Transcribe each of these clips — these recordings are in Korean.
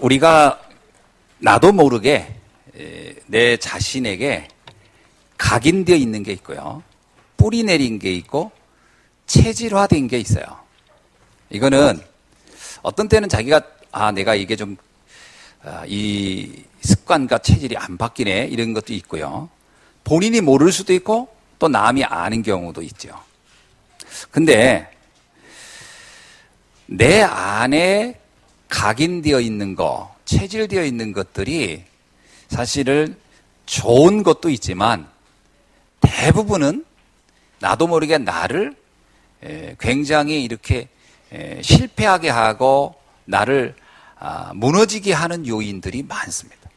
우리가 나도 모르게 내 자신에게 각인되어 있는 게 있고요. 뿌리 내린 게 있고 체질화된 게 있어요. 이거는 어떤 때는 자기가 내가 이게 좀 이 습관과 체질이 안 바뀌네 이런 것도 있고요. 본인이 모를 수도 있고 또 남이 아는 경우도 있죠. 근데 내 안에 각인되어 있는 거, 체질되어 있는 것들이 사실은 좋은 것도 있지만 대부분은 나도 모르게 나를 굉장히 이렇게 실패하게 하고 나를 무너지게 하는 요인들이 많습니다.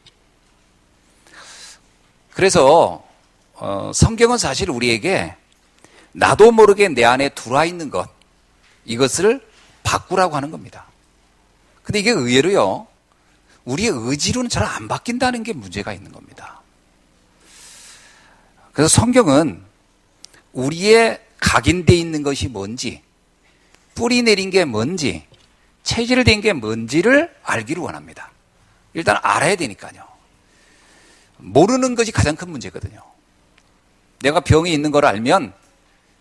그래서 성경은 사실 우리에게 나도 모르게 내 안에 들어와 있는 것, 이것을 바꾸라고 하는 겁니다. 근데 이게 의외로요, 우리의 의지로는 잘 안 바뀐다는 게 문제가 있는 겁니다. 그래서 성경은 우리의 각인되어 있는 것이 뭔지, 뿌리 내린 게 뭔지, 체질된 게 뭔지를 알기를 원합니다. 일단 알아야 되니까요. 모르는 것이 가장 큰 문제거든요. 내가 병이 있는 걸 알면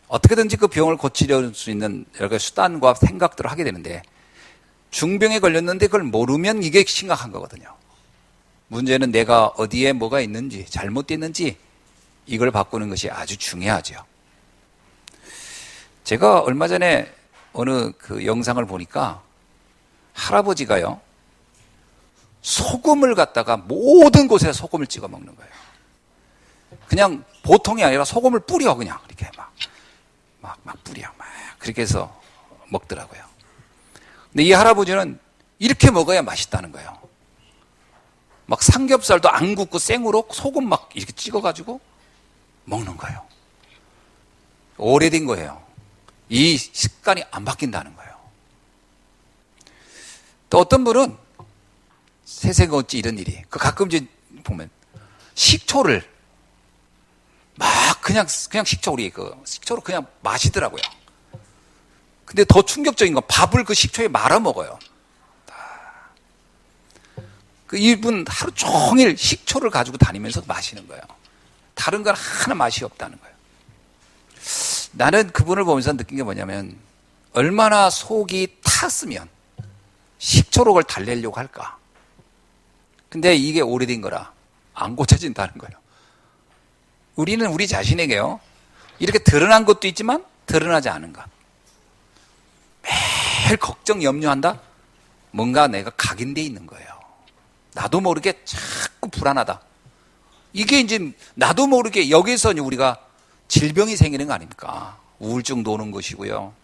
어떻게든지 그 병을 고치려 수 있는 여러 가지 수단과 생각들을 하게 되는데, 중병에 걸렸는데 그걸 모르면 이게 심각한 거거든요. 문제는 내가 어디에 뭐가 있는지, 잘못됐는지 이걸 바꾸는 것이 아주 중요하죠. 제가 얼마 전에 어느 그 영상을 보니까 할아버지가요, 소금을 갖다가 모든 곳에 소금을 찍어 먹는 거예요. 그냥 보통이 아니라 소금을 뿌려, 그냥 이렇게 막 뿌려, 막 그렇게 해서 먹더라고요. 근데 이 할아버지는 이렇게 먹어야 맛있다는 거예요. 막 삼겹살도 안 굽고 생으로 소금 막 이렇게 찍어가지고 먹는 거예요. 오래된 거예요. 이 습관이 안 바뀐다는 거예요. 또 어떤 분은 세세가 어찌 이런 일이, 가끔 이제 보면 식초를 막 그냥 식초, 우리 식초로 그냥 마시더라고요. 근데 더 충격적인 건 밥을 그 식초에 말아 먹어요. 이분 하루 종일 식초를 가지고 다니면서 마시는 거예요. 다른 건 하나 맛이 없다는 거예요. 나는 그분을 보면서 느낀 게 뭐냐면, 얼마나 속이 탔으면 식초로 그걸 달래려고 할까. 근데 이게 오래된 거라 안 고쳐진다는 거예요. 우리는 우리 자신에게요, 이렇게 드러난 것도 있지만 드러나지 않은 것, 매일 걱정, 염려한다? 뭔가 내가 각인되어 있는 거예요. 나도 모르게 자꾸 불안하다. 이게 이제 나도 모르게 여기서 우리가 질병이 생기는 거 아닙니까? 우울증도 오는 것이고요.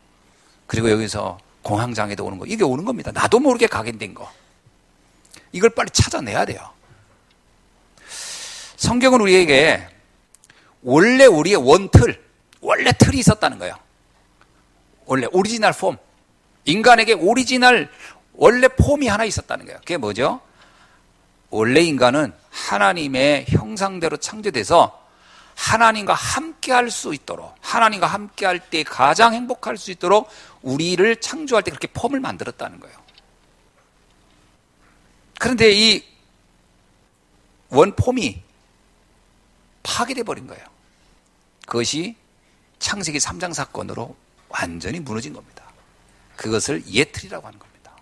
그리고 여기서 공황장애도 오는 거. 이게 오는 겁니다. 나도 모르게 각인된 거. 이걸 빨리 찾아내야 돼요. 성경은 우리에게 원래 우리의 원래 틀이 있었다는 거예요. 원래 오리지널 폼. 인간에게 오리지널 원래 폼이 하나 있었다는 거예요. 그게 뭐죠? 원래 인간은 하나님의 형상대로 창조돼서 하나님과 함께 할 수 있도록, 하나님과 함께 할 때 가장 행복할 수 있도록 우리를 창조할 때 그렇게 폼을 만들었다는 거예요. 그런데 이 원폼이 파괴돼 버린 거예요. 그것이 창세기 3장 사건으로 완전히 무너진 겁니다. 그것을 옛틀이라고 하는 겁니다.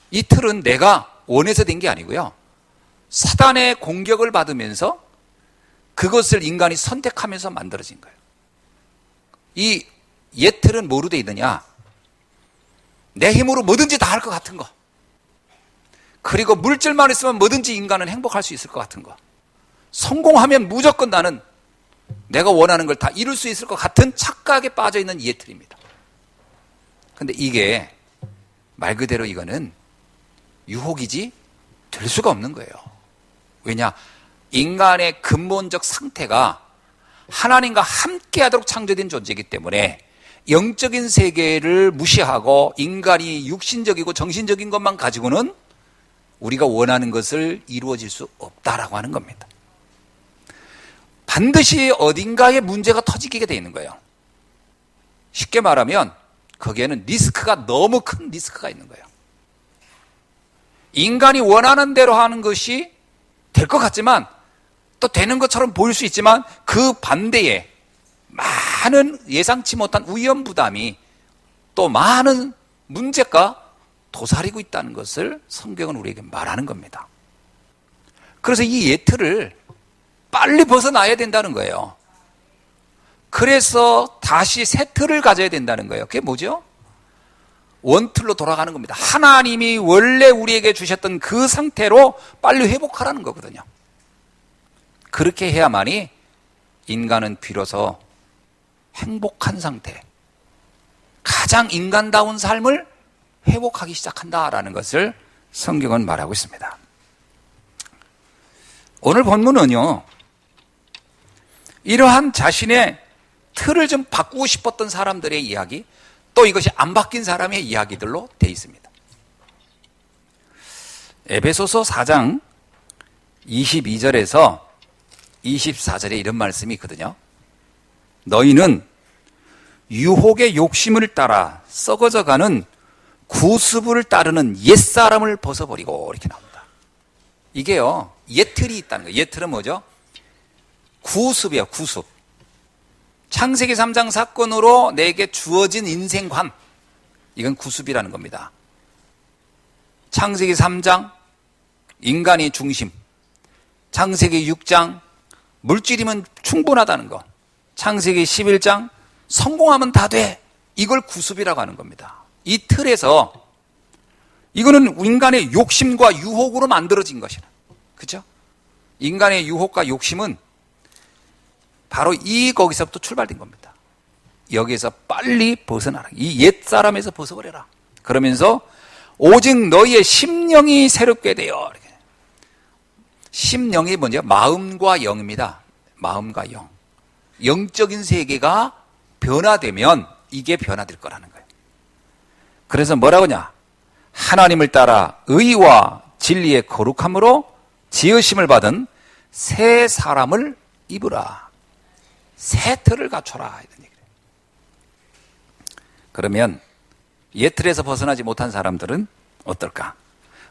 이 틀은 내가 원해서 된 게 아니고요, 사단의 공격을 받으면서 그것을 인간이 선택하면서 만들어진 거예요. 이 옛틀은 뭐로 되어 있느냐? 내 힘으로 뭐든지 다 할 것 같은 거, 그리고 물질만 있으면 뭐든지 인간은 행복할 수 있을 것 같은 거, 성공하면 무조건 나는 내가 원하는 걸 다 이룰 수 있을 것 같은 착각에 빠져 있는 옛틀입니다. 근데 이게 말 그대로 이거는 유혹이지 될 수가 없는 거예요. 왜냐? 인간의 근본적 상태가 하나님과 함께 하도록 창조된 존재이기 때문에 영적인 세계를 무시하고 인간이 육신적이고 정신적인 것만 가지고는 우리가 원하는 것을 이루어질 수 없다라고 하는 겁니다. 반드시 어딘가에 문제가 터지게 되어 있는 거예요. 쉽게 말하면 거기에는 리스크가, 너무 큰 리스크가 있는 거예요. 인간이 원하는 대로 하는 것이 될 것 같지만 또 되는 것처럼 보일 수 있지만 그 반대에 많은 예상치 못한 위험 부담이 또 많은 문제가 도사리고 있다는 것을 성경은 우리에게 말하는 겁니다. 그래서 이 예틀을 빨리 벗어나야 된다는 거예요. 그래서 다시 새 틀을 가져야 된다는 거예요. 그게 뭐죠? 원틀로 돌아가는 겁니다. 하나님이 원래 우리에게 주셨던 그 상태로 빨리 회복하라는 거거든요. 그렇게 해야만이 인간은 비로소 행복한 상태, 가장 인간다운 삶을 회복하기 시작한다라는 것을 성경은 말하고 있습니다. 오늘 본문은요, 이러한 자신의 틀을 좀 바꾸고 싶었던 사람들의 이야기, 또 이것이 안 바뀐 사람의 이야기들로 되어 있습니다. 에베소서 4장 22절에서 24절에 이런 말씀이 있거든요. 너희는 유혹의 욕심을 따라 썩어져가는 구습을 따르는 옛사람을 벗어버리고, 이렇게 나옵니다. 이게요, 예틀이 있다는 거예요. 예틀은 뭐죠? 구습이에요. 구습. 창세기 3장 사건으로 내게 주어진 인생관, 이건 구습이라는 겁니다. 창세기 3장 인간이 중심, 창세기 6장 물질이면 충분하다는 거, 창세기 11장 성공하면 다 돼, 이걸 구습이라고 하는 겁니다. 이 틀에서 이거는 인간의 욕심과 유혹으로 만들어진 것이라, 그렇죠? 인간의 유혹과 욕심은 바로 거기서부터 출발된 겁니다. 여기에서 빨리 벗어나라. 이 옛사람에서 벗어버려라. 그러면서 오직 너희의 심령이 새롭게 되어. 심령이 뭐죠? 마음과 영입니다. 마음과 영. 영적인 세계가 변화되면 이게 변화될 거라는 거예요. 그래서 뭐라고 하냐? 하나님을 따라 의와 진리의 거룩함으로 지으심을 받은 새 사람을 입으라. 새 틀을 갖춰라, 이런 얘기예요. 그러면 옛 틀에서 벗어나지 못한 사람들은 어떨까?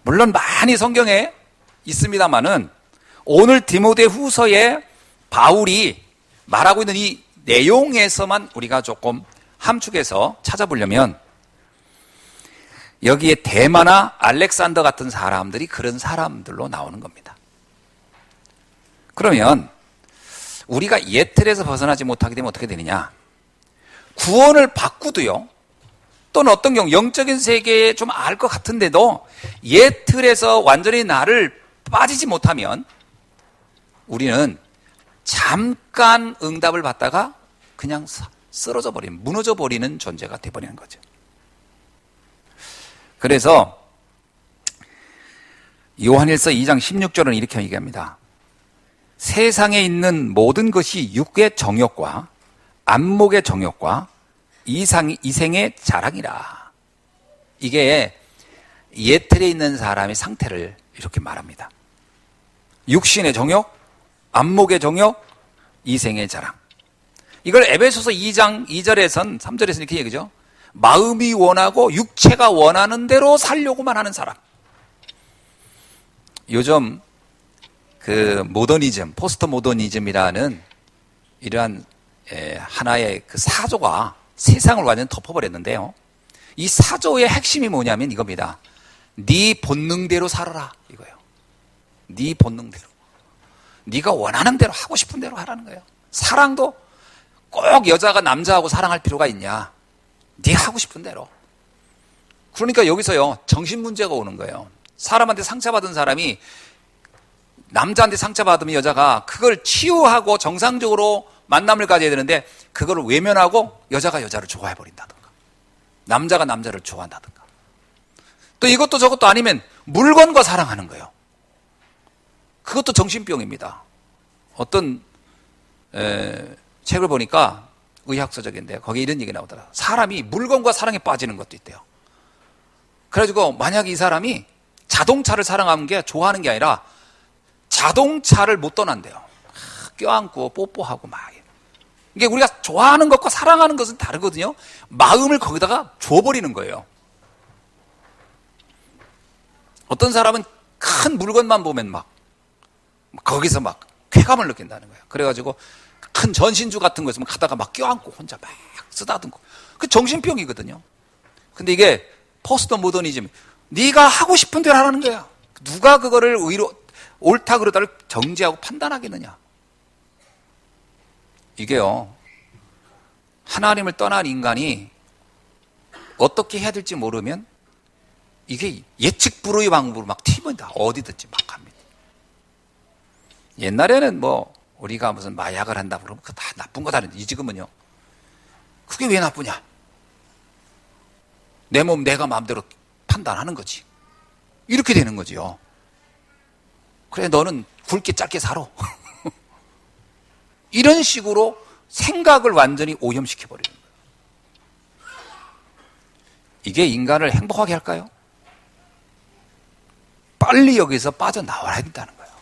물론 많이 성경에 있습니다만은 오늘 디모데후서에 바울이 말하고 있는 이 내용에서만 우리가 조금 함축해서 찾아보려면, 여기에 데마나 알렉산더 같은 사람들이 그런 사람들로 나오는 겁니다. 그러면 우리가 옛 틀에서 벗어나지 못하게 되면 어떻게 되느냐? 구원을 받고도요, 또는 어떤 경우 영적인 세계에 좀 알 것 같은데도 옛 틀에서 완전히 나를 빠지지 못하면 우리는 잠깐 응답을 받다가 그냥 쓰러져 버리는, 무너져 버리는 존재가 되어버리는 거죠. 그래서 요한일서 2장 16절은 이렇게 얘기합니다. 세상에 있는 모든 것이 육의 정욕과 안목의 정욕과 이생의 자랑이라. 이게 예틀에 있는 사람의 상태를 이렇게 말합니다. 육신의 정욕, 안목의 정욕, 이생의 자랑. 이걸 에베소서 2장 2절에선 3절에서 이렇게 얘기죠. 마음이 원하고 육체가 원하는 대로 살려고만 하는 사람. 요즘 그 모더니즘, 포스트 모더니즘이라는 이러한 하나의 그 사조가 세상을 완전히 덮어버렸는데요. 이 사조의 핵심이 뭐냐면 이겁니다. 네 본능대로 살아라, 이거예요. 네 본능대로. 네가 원하는 대로, 하고 싶은 대로 하라는 거예요. 사랑도 꼭 여자가 남자하고 사랑할 필요가 있냐? 네 하고 싶은 대로. 그러니까 여기서요, 정신 문제가 오는 거예요. 사람한테 상처받은 사람이 남자한테 상처받으면 여자가 그걸 치유하고 정상적으로 만남을 가져야 되는데 그걸 외면하고 여자가 여자를 좋아해버린다든가, 남자가 남자를 좋아한다든가, 또 이것도 저것도 아니면 물건과 사랑하는 거예요. 그것도 정신병입니다. 어떤 책을 보니까 의학서적인데 거기에 이런 얘기 나오더라. 사람이 물건과 사랑에 빠지는 것도 있대요. 그래가지고 만약에 이 사람이 자동차를 사랑하는 게 좋아하는 게 아니라 자동차를 못 떠난대요. 껴안고 뽀뽀하고 막. 이게 우리가 좋아하는 것과 사랑하는 것은 다르거든요. 마음을 거기다가 줘버리는 거예요. 어떤 사람은 큰 물건만 보면 막 거기서 막 쾌감을 느낀다는 거예요. 그래가지고 큰 전신주 같은 거 있으면 가다가 막 껴안고 혼자 막 쓰다듬고. 그 정신병이거든요. 근데 이게 포스트 모더니즘, 네가 하고 싶은 대로 하라는 거야. 누가 그거를 의로 옳다 그러다를 정지하고 판단하겠느냐. 이게요, 하나님을 떠난 인간이 어떻게 해야 될지 모르면 이게 예측 불허의 방법으로 막 튀면다. 어디든지 막 합니다. 옛날에는 뭐 우리가 무슨 마약을 한다 그러면 그거 다 나쁜 거다. 지금은요, 그게 왜 나쁘냐? 내 몸 내가 마음대로 판단하는 거지. 이렇게 되는 거지요. 그래, 너는 굵게 짧게 살아. 이런 식으로 생각을 완전히 오염시켜버리는 거예요. 이게 인간을 행복하게 할까요? 빨리 여기서 빠져나와야 된다는 거예요.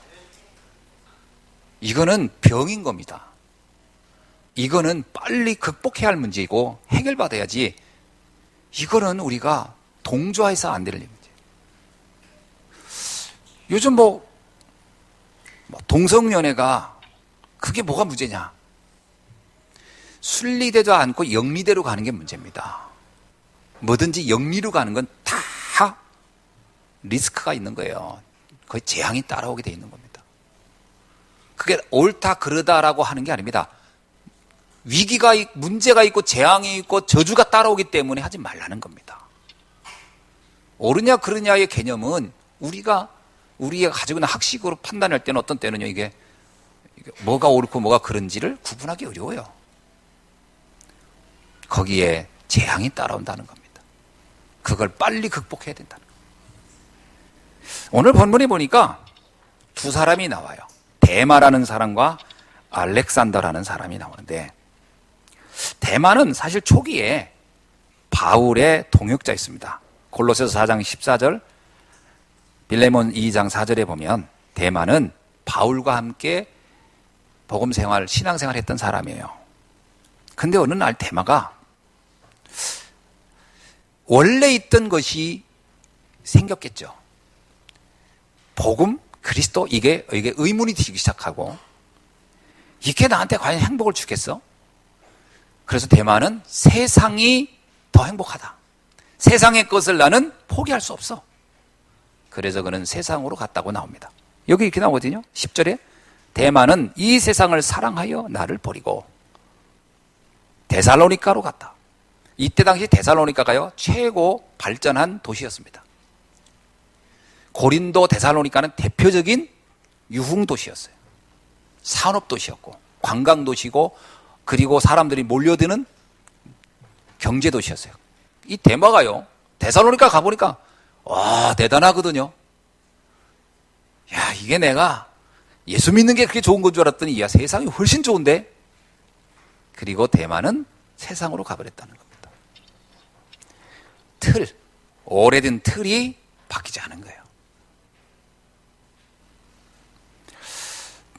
이거는 병인 겁니다. 이거는 빨리 극복해야 할 문제이고 해결받아야지, 이거는 우리가 동조해서 안 될 문제. 요즘 뭐 동성연애가 그게 뭐가 문제냐? 순리대도 않고 영리대로 가는 게 문제입니다. 뭐든지 영리로 가는 건 다 리스크가 있는 거예요. 거의 재앙이 따라오게 돼 있는 겁니다. 그게 옳다 그러다라고 하는 게 아닙니다. 위기가 문제가 있고 재앙이 있고 저주가 따라오기 때문에 하지 말라는 겁니다. 옳으냐 그르냐의 개념은 우리가 가지고 있는 학식으로 판단할 때는 어떤 때는요, 이게 뭐가 옳고 뭐가 그른지를 구분하기 어려워요. 거기에 재앙이 따라온다는 겁니다. 그걸 빨리 극복해야 된다는 겁니다. 오늘 본문에 보니까 두 사람이 나와요. 데마라는 사람과 알렉산더라는 사람이 나오는데, 데마는 사실 초기에 바울의 동역자였습니다. 골로새서 4장 14절, 빌레몬 2장 4절에 보면 데마는 바울과 함께 복음 생활, 신앙 생활 했던 사람이에요. 근데 어느 날 데마가 원래 있던 것이 생겼겠죠. 복음, 그리스도, 이게 의문이 들기 시작하고, 이게 나한테 과연 행복을 주겠어? 그래서 데마는 세상이 더 행복하다. 세상의 것을 나는 포기할 수 없어. 그래서 그는 세상으로 갔다고 나옵니다. 여기 이렇게 나오거든요. 10절에 데마는 이 세상을 사랑하여 나를 버리고 데살로니가로 갔다. 이때 당시 데살로니가가요, 최고 발전한 도시였습니다. 고린도, 데살로니가는 대표적인 유흥도시였어요. 산업도시였고 관광도시고, 그리고 사람들이 몰려드는 경제도시였어요. 이 데마가요, 데살로니가 가보니까 와, 대단하거든요. 야, 이게 내가 예수 믿는 게 그렇게 좋은 건 줄 알았더니, 야, 세상이 훨씬 좋은데? 그리고 데마는 세상으로 가버렸다는 겁니다. 오래된 틀이 바뀌지 않은 거예요.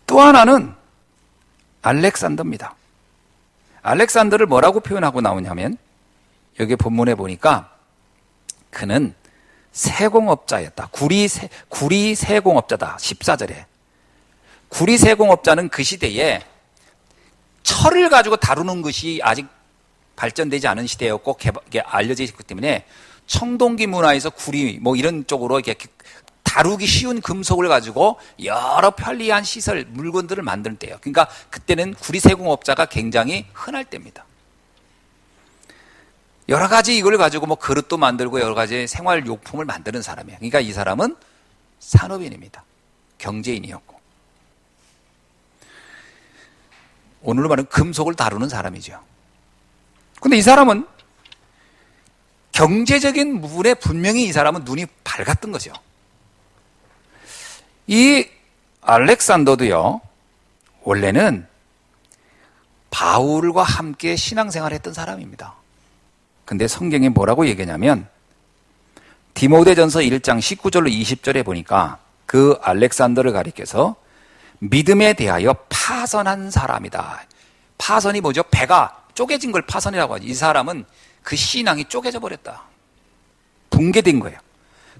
또 하나는 알렉산더입니다. 알렉산더를 뭐라고 표현하고 나오냐면, 여기 본문에 보니까 그는 세공업자였다. 구리 세공업자다. 14절에. 구리 세공업자는 그 시대에 철을 가지고 다루는 것이 아직 발전되지 않은 시대였고 알려져 있기 때문에 청동기 문화에서 구리 뭐 이런 쪽으로 이렇게 다루기 쉬운 금속을 가지고 여러 편리한 시설, 물건들을 만드는 때예요. 그러니까 그때는 구리 세공업자가 굉장히 흔할 때입니다. 여러 가지 이걸 가지고 뭐 그릇도 만들고 여러 가지 생활용품을 만드는 사람이에요. 그러니까 이 사람은 산업인입니다. 경제인이었고. 오늘로 말하면 금속을 다루는 사람이죠. 근데 이 사람은 경제적인 부분에 분명히 이 사람은 눈이 밝았던 거죠. 이 알렉산더도요, 원래는 바울과 함께 신앙생활을 했던 사람입니다. 근데 성경이 뭐라고 얘기하냐면, 디모데전서 1장 19절로 20절에 보니까 그 알렉산더를 가리켜서 믿음에 대하여 파선한 사람이다. 파선이 뭐죠? 배가 쪼개진 걸 파선이라고 하죠. 이 사람은 그 신앙이 쪼개져 버렸다. 붕괴된 거예요.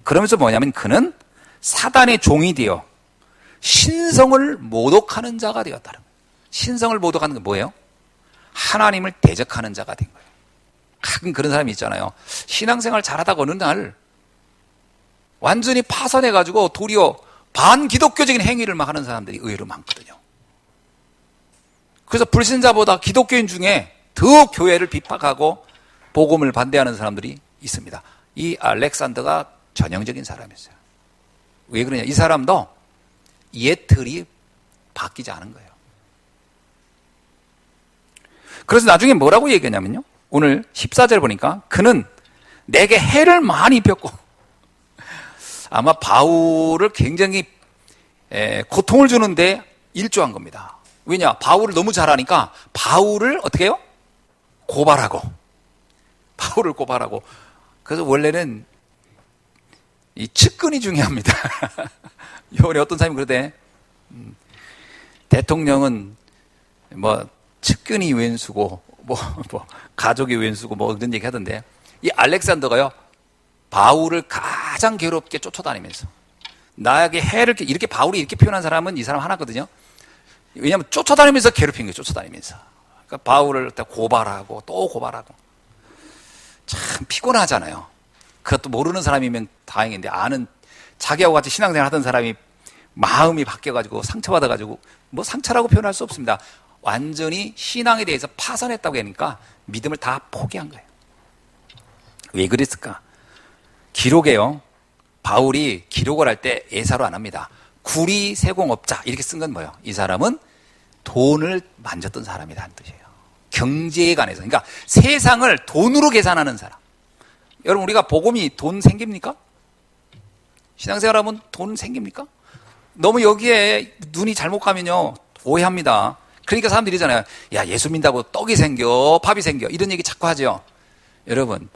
그러면서 뭐냐면 그는 사단의 종이 되어 신성을 모독하는 자가 되었다는 거예요. 신성을 모독하는 게 뭐예요? 하나님을 대적하는 자가 된 거예요. 가끔 그런 사람이 있잖아요. 신앙생활 잘하다가 어느 날 완전히 파산해가지고 도리어 반기독교적인 행위를 막 하는 사람들이 의외로 많거든요. 그래서 불신자보다 기독교인 중에 더 교회를 비판하고 복음을 반대하는 사람들이 있습니다. 이 알렉산더가 전형적인 사람이었어요. 왜 그러냐? 이 사람도 옛틀이 바뀌지 않은 거예요. 그래서 나중에 뭐라고 얘기하냐면요. 오늘 14절 보니까 그는 내게 해를 많이 입혔고 아마 바울을 굉장히 고통을 주는데 일조한 겁니다. 왜냐? 바울을 너무 잘하니까 바울을 어떻게 해요? 바울을 고발하고. 그래서 원래는 이 측근이 중요합니다. 이번에 어떤 사람이 그러대. 대통령은 뭐 측근이 왼수고 뭐 가족이 왼수고 뭐 그런 얘기 하던데, 이 알렉산더가요 바울을 가장 괴롭게 쫓아다니면서 나에게 해를 이렇게 바울이 이렇게 표현한 사람은 이 사람 하나거든요. 왜냐하면 쫓아다니면서 괴롭힌 거예요. 쫓아다니면서. 그러니까 바울을 고발하고 또 고발하고. 참 피곤하잖아요. 그것도 모르는 사람이면 다행인데 아는 자기하고 같이 신앙생활 하던 사람이 마음이 바뀌어가지고 상처받아가지고 뭐 상처라고 표현할 수 없습니다. 완전히 신앙에 대해서 파산했다고 하니까 믿음을 다 포기한 거예요. 왜 그랬을까? 기록에요. 바울이 기록을 할 때 예사로 안 합니다. 구리 세공업자 이렇게 쓴 건 뭐예요? 이 사람은 돈을 만졌던 사람이라는 뜻이에요. 경제에 관해서. 그러니까 세상을 돈으로 계산하는 사람. 여러분, 우리가 복음이 돈 생깁니까? 신앙생활하면 돈 생깁니까? 너무 여기에 눈이 잘못 가면요 오해합니다. 그러니까 사람들이 있잖아요. 야, 예수 믿다고 떡이 생겨, 밥이 생겨, 이런 얘기 자꾸 하죠. 여러분,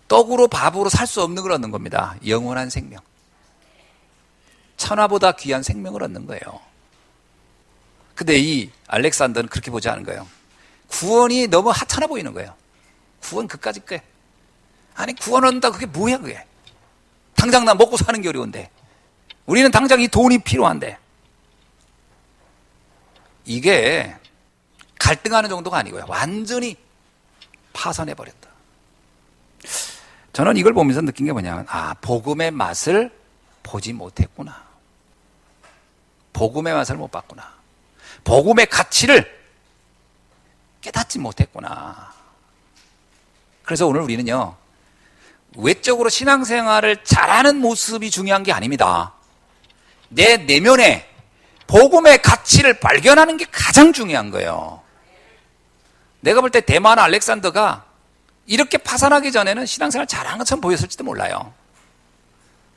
떡으로 밥으로 살 수 없는 걸 얻는 겁니다. 영원한 생명. 천하보다 귀한 생명을 얻는 거예요. 근데 이 알렉산더는 그렇게 보지 않은 거예요. 구원이 너무 하찮아 보이는 거예요. 구원 그까짓 거예요. 아니, 구원 얻는다 그게 뭐야 그게. 당장 나 먹고 사는 게 어려운데, 우리는 당장 이 돈이 필요한데. 이게 갈등하는 정도가 아니고요. 완전히 파산해버렸다. 저는 이걸 보면서 느낀 게 뭐냐면, 복음의 맛을 보지 못했구나. 복음의 맛을 못 봤구나. 복음의 가치를 깨닫지 못했구나. 그래서 오늘 우리는요, 외적으로 신앙생활을 잘하는 모습이 중요한 게 아닙니다. 내 내면에 복음의 가치를 발견하는 게 가장 중요한 거예요. 내가 볼 때 대만 알렉산더가 이렇게 파산하기 전에는 신앙생활 잘한 것처럼 보였을지도 몰라요.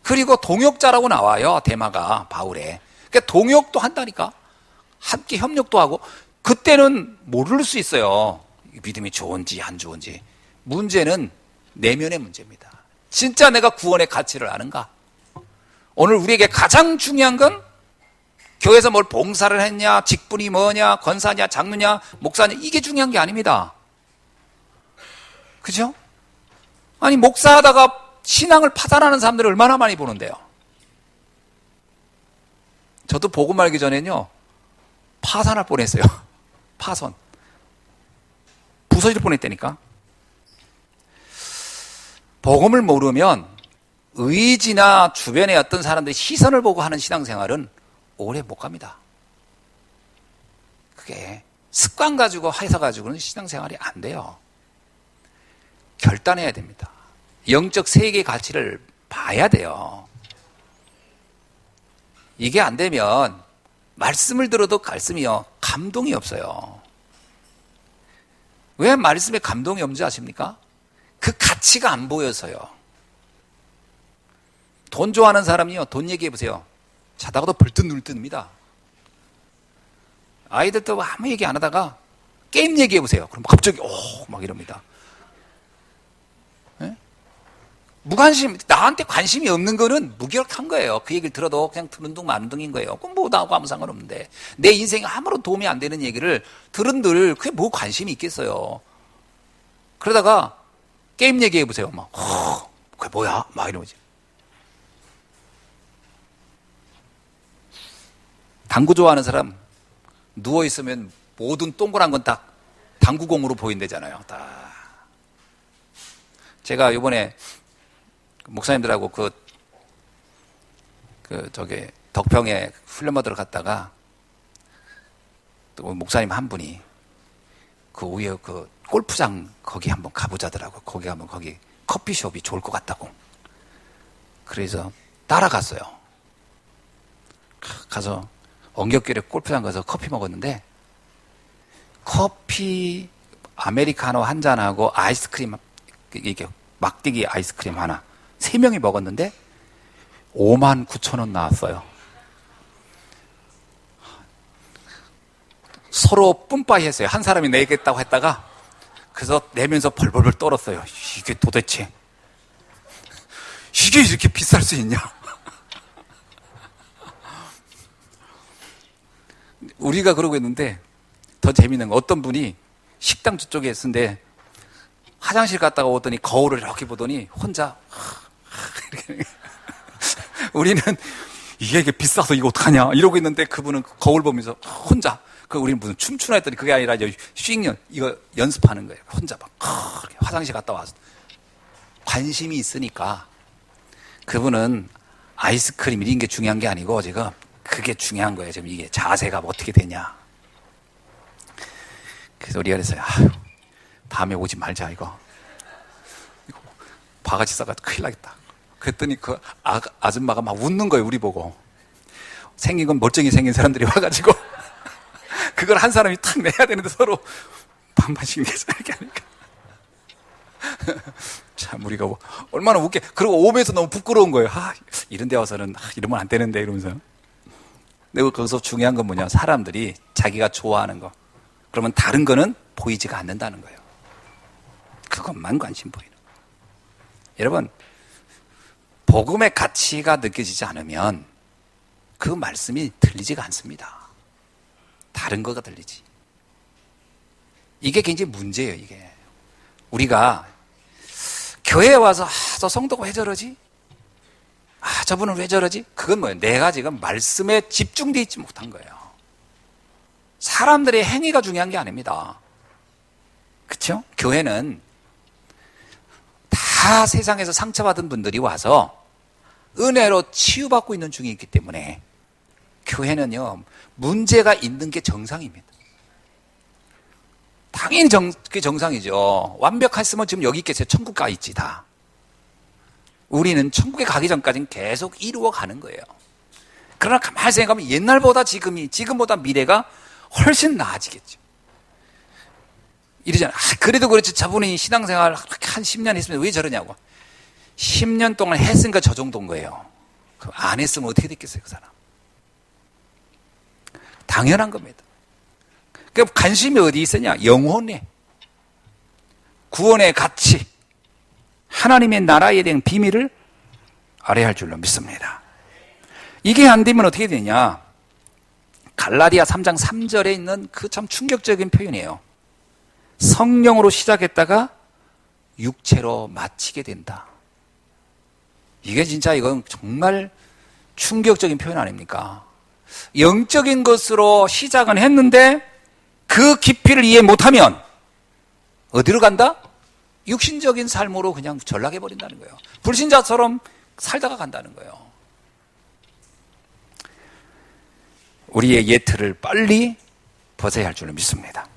그리고 동역자라고 나와요, 대마가 바울에. 그러니까 동역도 한다니까. 함께 협력도 하고. 그때는 모를 수 있어요. 믿음이 좋은지 안 좋은지. 문제는 내면의 문제입니다. 진짜 내가 구원의 가치를 아는가? 오늘 우리에게 가장 중요한 건 교회에서 뭘 봉사를 했냐, 직분이 뭐냐, 권사냐, 장로냐, 목사냐, 이게 중요한 게 아닙니다. 그죠? 아니, 목사하다가 신앙을 파산하는 사람들을 얼마나 많이 보는데요. 저도 복음 알기 전에는요, 파산할 뻔했어요. 파손. 부서질 뻔했다니까. 복음을 모르면 의지나 주변의 어떤 사람들의 시선을 보고 하는 신앙생활은 오래 못 갑니다. 그게 습관 가지고 해서 가지고는 신앙생활이 안 돼요. 결단해야 됩니다. 영적 세계의 가치를 봐야 돼요. 이게 안 되면 말씀을 들어도 말씀이요, 감동이 없어요. 왜 말씀에 감동이 없는지 아십니까? 그 가치가 안 보여서요. 돈 좋아하는 사람이요, 돈 얘기해 보세요. 자다가도 벌떡 눈을 뜹니다. 아이들도 아무 얘기 안 하다가 게임 얘기해 보세요. 그럼 갑자기 막 이럽니다. 네? 무관심, 나한테 관심이 없는 거는 무기력한 거예요. 그 얘기를 들어도 그냥 듣는 둥 마는 둥인 거예요. 그럼 뭐 나하고 아무 상관없는데, 내 인생에 아무런 도움이 안 되는 얘기를 들은들 그게 뭐 관심이 있겠어요. 그러다가 게임 얘기해 보세요. 막 그게 뭐야? 막 이러지. 당구 좋아하는 사람 누워있으면 모든 동그란 건 딱 당구공으로 보인대잖아요. 딱. 제가 이번에 목사님들하고 덕평에 훈련 받으러 갔다가 또 목사님 한 분이 그 위에 그 골프장 거기 한번 가보자더라고. 거기 가면 거기 커피숍이 좋을 것 같다고. 그래서 따라갔어요. 가서 엉겹결에 골프장 가서 커피 먹었는데 커피 아메리카노 한 잔하고 아이스크림 이게 막대기 아이스크림 하나 3명이 먹었는데 59,000원 나왔어요. 서로 뿜빠이 했어요. 한 사람이 내겠다고 했다가 그래서 내면서 벌벌벌 떨었어요. 이게 도대체 이게 이렇게 비쌀 수 있냐? 우리가 그러고 있는데 더 재미있는 건 어떤 분이 식당 저쪽에 있는데 화장실 갔다가 오더니 거울을 이렇게 보더니 혼자 이렇게 우리는 이게 비싸서 이거 어떡하냐 이러고 있는데 그분은 거울 보면서 혼자 우리는 무슨 춤추나 했더니 그게 아니라 슈잉연 이거 연습하는 거예요. 혼자 막 화장실 갔다 와서 관심이 있으니까 그분은 아이스크림 이런 게 중요한 게 아니고 지금 그게 중요한 거예요. 지금 이게 자세가 어떻게 되냐. 그래서 우리가 그랬어요. 아유, 다음에 오지 말자 이거 바가지 싸가지고 큰일 나겠다. 그랬더니 그 아줌마가 막 웃는 거예요. 우리 보고. 생긴 건 멀쩡히 생긴 사람들이 와가지고 그걸 한 사람이 탁 내야 되는데 서로 반반씩 내서 이렇게 하니까 참 우리가 얼마나 웃게. 그리고 오면서 너무 부끄러운 거예요. 이런 데 와서는 이러면 안 되는데 이러면서. 근데 거기서 중요한 건 뭐냐, 사람들이 자기가 좋아하는 거 그러면 다른 거는 보이지가 않는다는 거예요. 그것만 관심 보이는 거예요. 여러분, 복음의 가치가 느껴지지 않으면 그 말씀이 들리지가 않습니다. 다른 거가 들리지. 이게 굉장히 문제예요. 이게 우리가 교회에 와서 저 성도가 왜 저러지? 저분은 왜 저러지? 그건 뭐예요? 내가 지금 말씀에 집중되어 있지 못한 거예요. 사람들의 행위가 중요한 게 아닙니다. 그렇죠? 교회는 다 세상에서 상처받은 분들이 와서 은혜로 치유받고 있는 중에 있기 때문에 교회는요, 문제가 있는 게 정상입니다. 당연히 그게 정상이죠. 완벽했으면 지금 여기 있겠어요. 천국 가 있지 다. 우리는 천국에 가기 전까지는 계속 이루어가는 거예요. 그러나 가만히 생각하면 옛날보다 지금보다 미래가 훨씬 나아지겠죠. 이러잖아요. 그래도 그렇지 저분이 신앙생활 한 10년 했으면 왜 저러냐고. 10년 동안 했으니까 저 정도인 거예요. 안 했으면 어떻게 됐겠어요, 그 사람. 당연한 겁니다. 그 관심이 어디 있었냐? 영혼에. 구원의 가치. 하나님의 나라에 대한 비밀을 알아야 할 줄로 믿습니다. 이게 안 되면 어떻게 되냐? 갈라디아 3장 3절에 있는 그 참 충격적인 표현이에요. 성령으로 시작했다가 육체로 마치게 된다. 이게 진짜 이건 정말 충격적인 표현 아닙니까? 영적인 것으로 시작은 했는데 그 깊이를 이해 못하면 어디로 간다? 육신적인 삶으로 그냥 전락해버린다는 거예요. 불신자처럼 살다가 간다는 거예요. 우리의 예틀을 빨리 벗어야 할 줄로 믿습니다.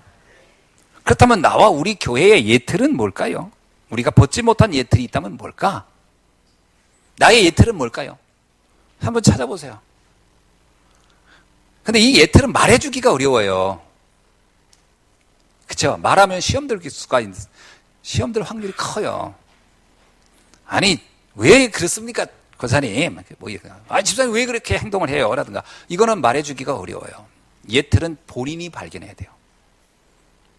그렇다면 나와 우리 교회의 예틀은 뭘까요? 우리가 벗지 못한 예틀이 있다면 뭘까? 나의 예틀은 뭘까요? 한번 찾아보세요. 근데 이 예틀은 말해주기가 어려워요. 그렇죠? 말하면 시험 들 수가 있는, 시험 들 확률이 커요. 아니 왜 그렇습니까? 권사님, 집사님 왜 그렇게 행동을 해요? 라든가. 이거는 말해주기가 어려워요. 예틀은 본인이 발견해야 돼요.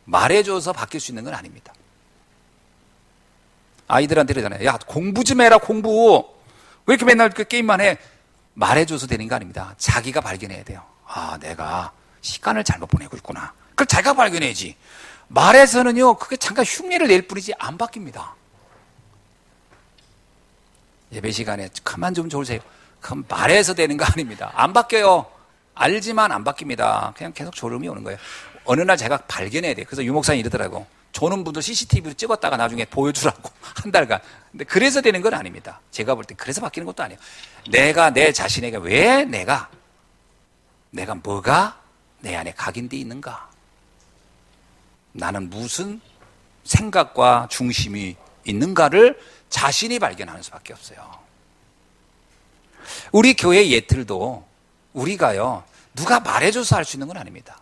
말해줘서 바뀔 수 있는 건 아닙니다. 아이들한테 그러잖아요. 야, 공부 좀 해라, 공부. 왜 이렇게 맨날 그 게임만 해? 말해줘서 되는 거 아닙니다. 자기가 발견해야 돼요. 내가 시간을 잘못 보내고 있구나. 그걸 자기가 발견해야지. 말해서는요, 그게 잠깐 흉내를 낼 뿐이지 안 바뀝니다. 예배 시간에 가만 좀 졸으세요. 그럼 말해서 되는 거 아닙니다. 안 바뀌어요. 알지만 안 바뀝니다. 그냥 계속 졸음이 오는 거예요. 어느 날 제가 발견해야 돼요. 그래서 유목사님 이러더라고. 조는 분들 CCTV로 찍었다가 나중에 보여주라고 한 달간. 근데 그래서 되는 건 아닙니다. 제가 볼 때 그래서 바뀌는 것도 아니에요. 내가 내 자신에게 왜 내가 뭐가 내 안에 각인되어 있는가? 나는 무슨 생각과 중심이 있는가를 자신이 발견하는 수밖에 없어요. 우리 교회 예틀도 우리가요, 누가 말해줘서 할 수 있는 건 아닙니다.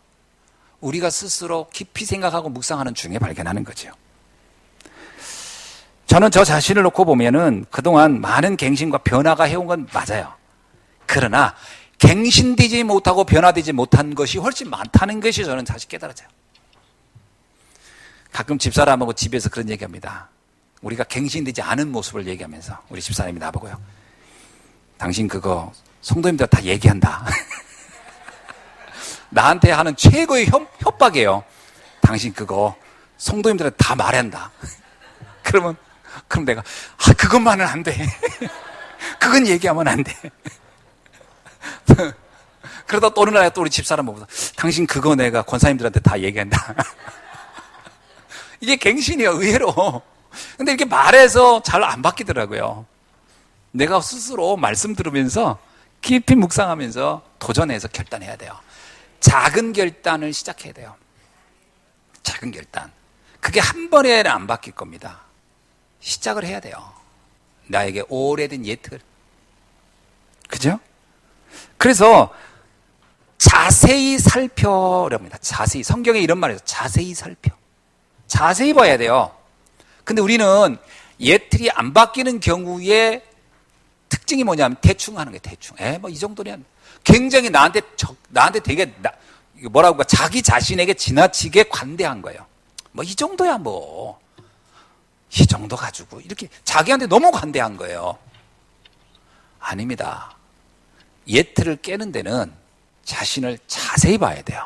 우리가 스스로 깊이 생각하고 묵상하는 중에 발견하는 거죠. 저는 저 자신을 놓고 보면은 그동안 많은 갱신과 변화가 해온 건 맞아요. 그러나 갱신되지 못하고 변화되지 못한 것이 훨씬 많다는 것이 저는 다시 깨달아져요. 가끔 집사람하고 집에서 그런 얘기합니다. 우리가 갱신되지 않은 모습을 얘기하면서 우리 집사람이 나보고요. 당신 그거 성도님들 다 얘기한다. 나한테 하는 최고의 협박이에요. 당신 그거 성도님들한테 다 말한다. 그럼 내가 그것만은 안 돼. 그건 얘기하면 안 돼. 그러다 또 어느 날 또 우리 집사람 보고서 당신 그거 내가 권사님들한테 다 얘기한다. 이게 갱신이에요, 의외로. 근데 이렇게 말해서 잘 안 바뀌더라고요. 내가 스스로 말씀 들으면서 깊이 묵상하면서 도전해서 결단해야 돼요. 작은 결단을 시작해야 돼요. 작은 결단. 그게 한 번에는 안 바뀔 겁니다. 시작을 해야 돼요. 나에게 오래된 예틀. 그죠? 그래서 자세히 살펴랍니다. 자세히. 성경에 이런 말이에요. 자세히 살펴. 자세히 봐야 돼요. 근데 우리는 예틀이 안 바뀌는 경우에 특징이 뭐냐면 대충 하는 거예요. 대충. 뭐 이 정도면 굉장히 나한테 되게 뭐라고 할까, 자기 자신에게 지나치게 관대한 거예요. 뭐 이 정도야 뭐. 이 정도 가지고 이렇게 자기한테 너무 관대한 거예요. 아닙니다. 예틀을 깨는 데는 자신을 자세히 봐야 돼요.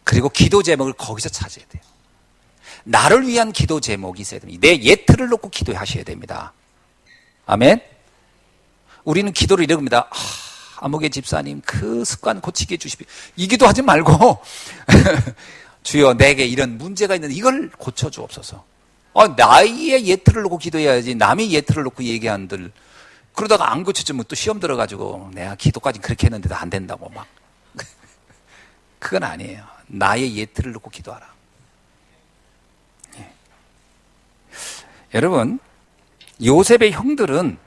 그리고 기도 제목을 거기서 찾아야 돼요. 나를 위한 기도 제목이 있어야 됩니다. 내 예틀을 놓고 기도하셔야 됩니다. 아멘. 우리는 기도를 이렇게 합니다. 아무개 집사님 그 습관 고치게 해주십시오. 이 기도하지 말고 주여 내게 이런 문제가 있는데 이걸 고쳐주옵소서. 나의 예틀을 놓고 기도해야지 남의 예틀을 놓고 얘기한들 그러다가 안 고쳐주면 또 시험 들어가지고 내가 기도까지 그렇게 했는데도 안 된다고 막. 그건 아니에요. 나의 예틀을 놓고 기도하라. 예. 여러분, 요셉의 형들은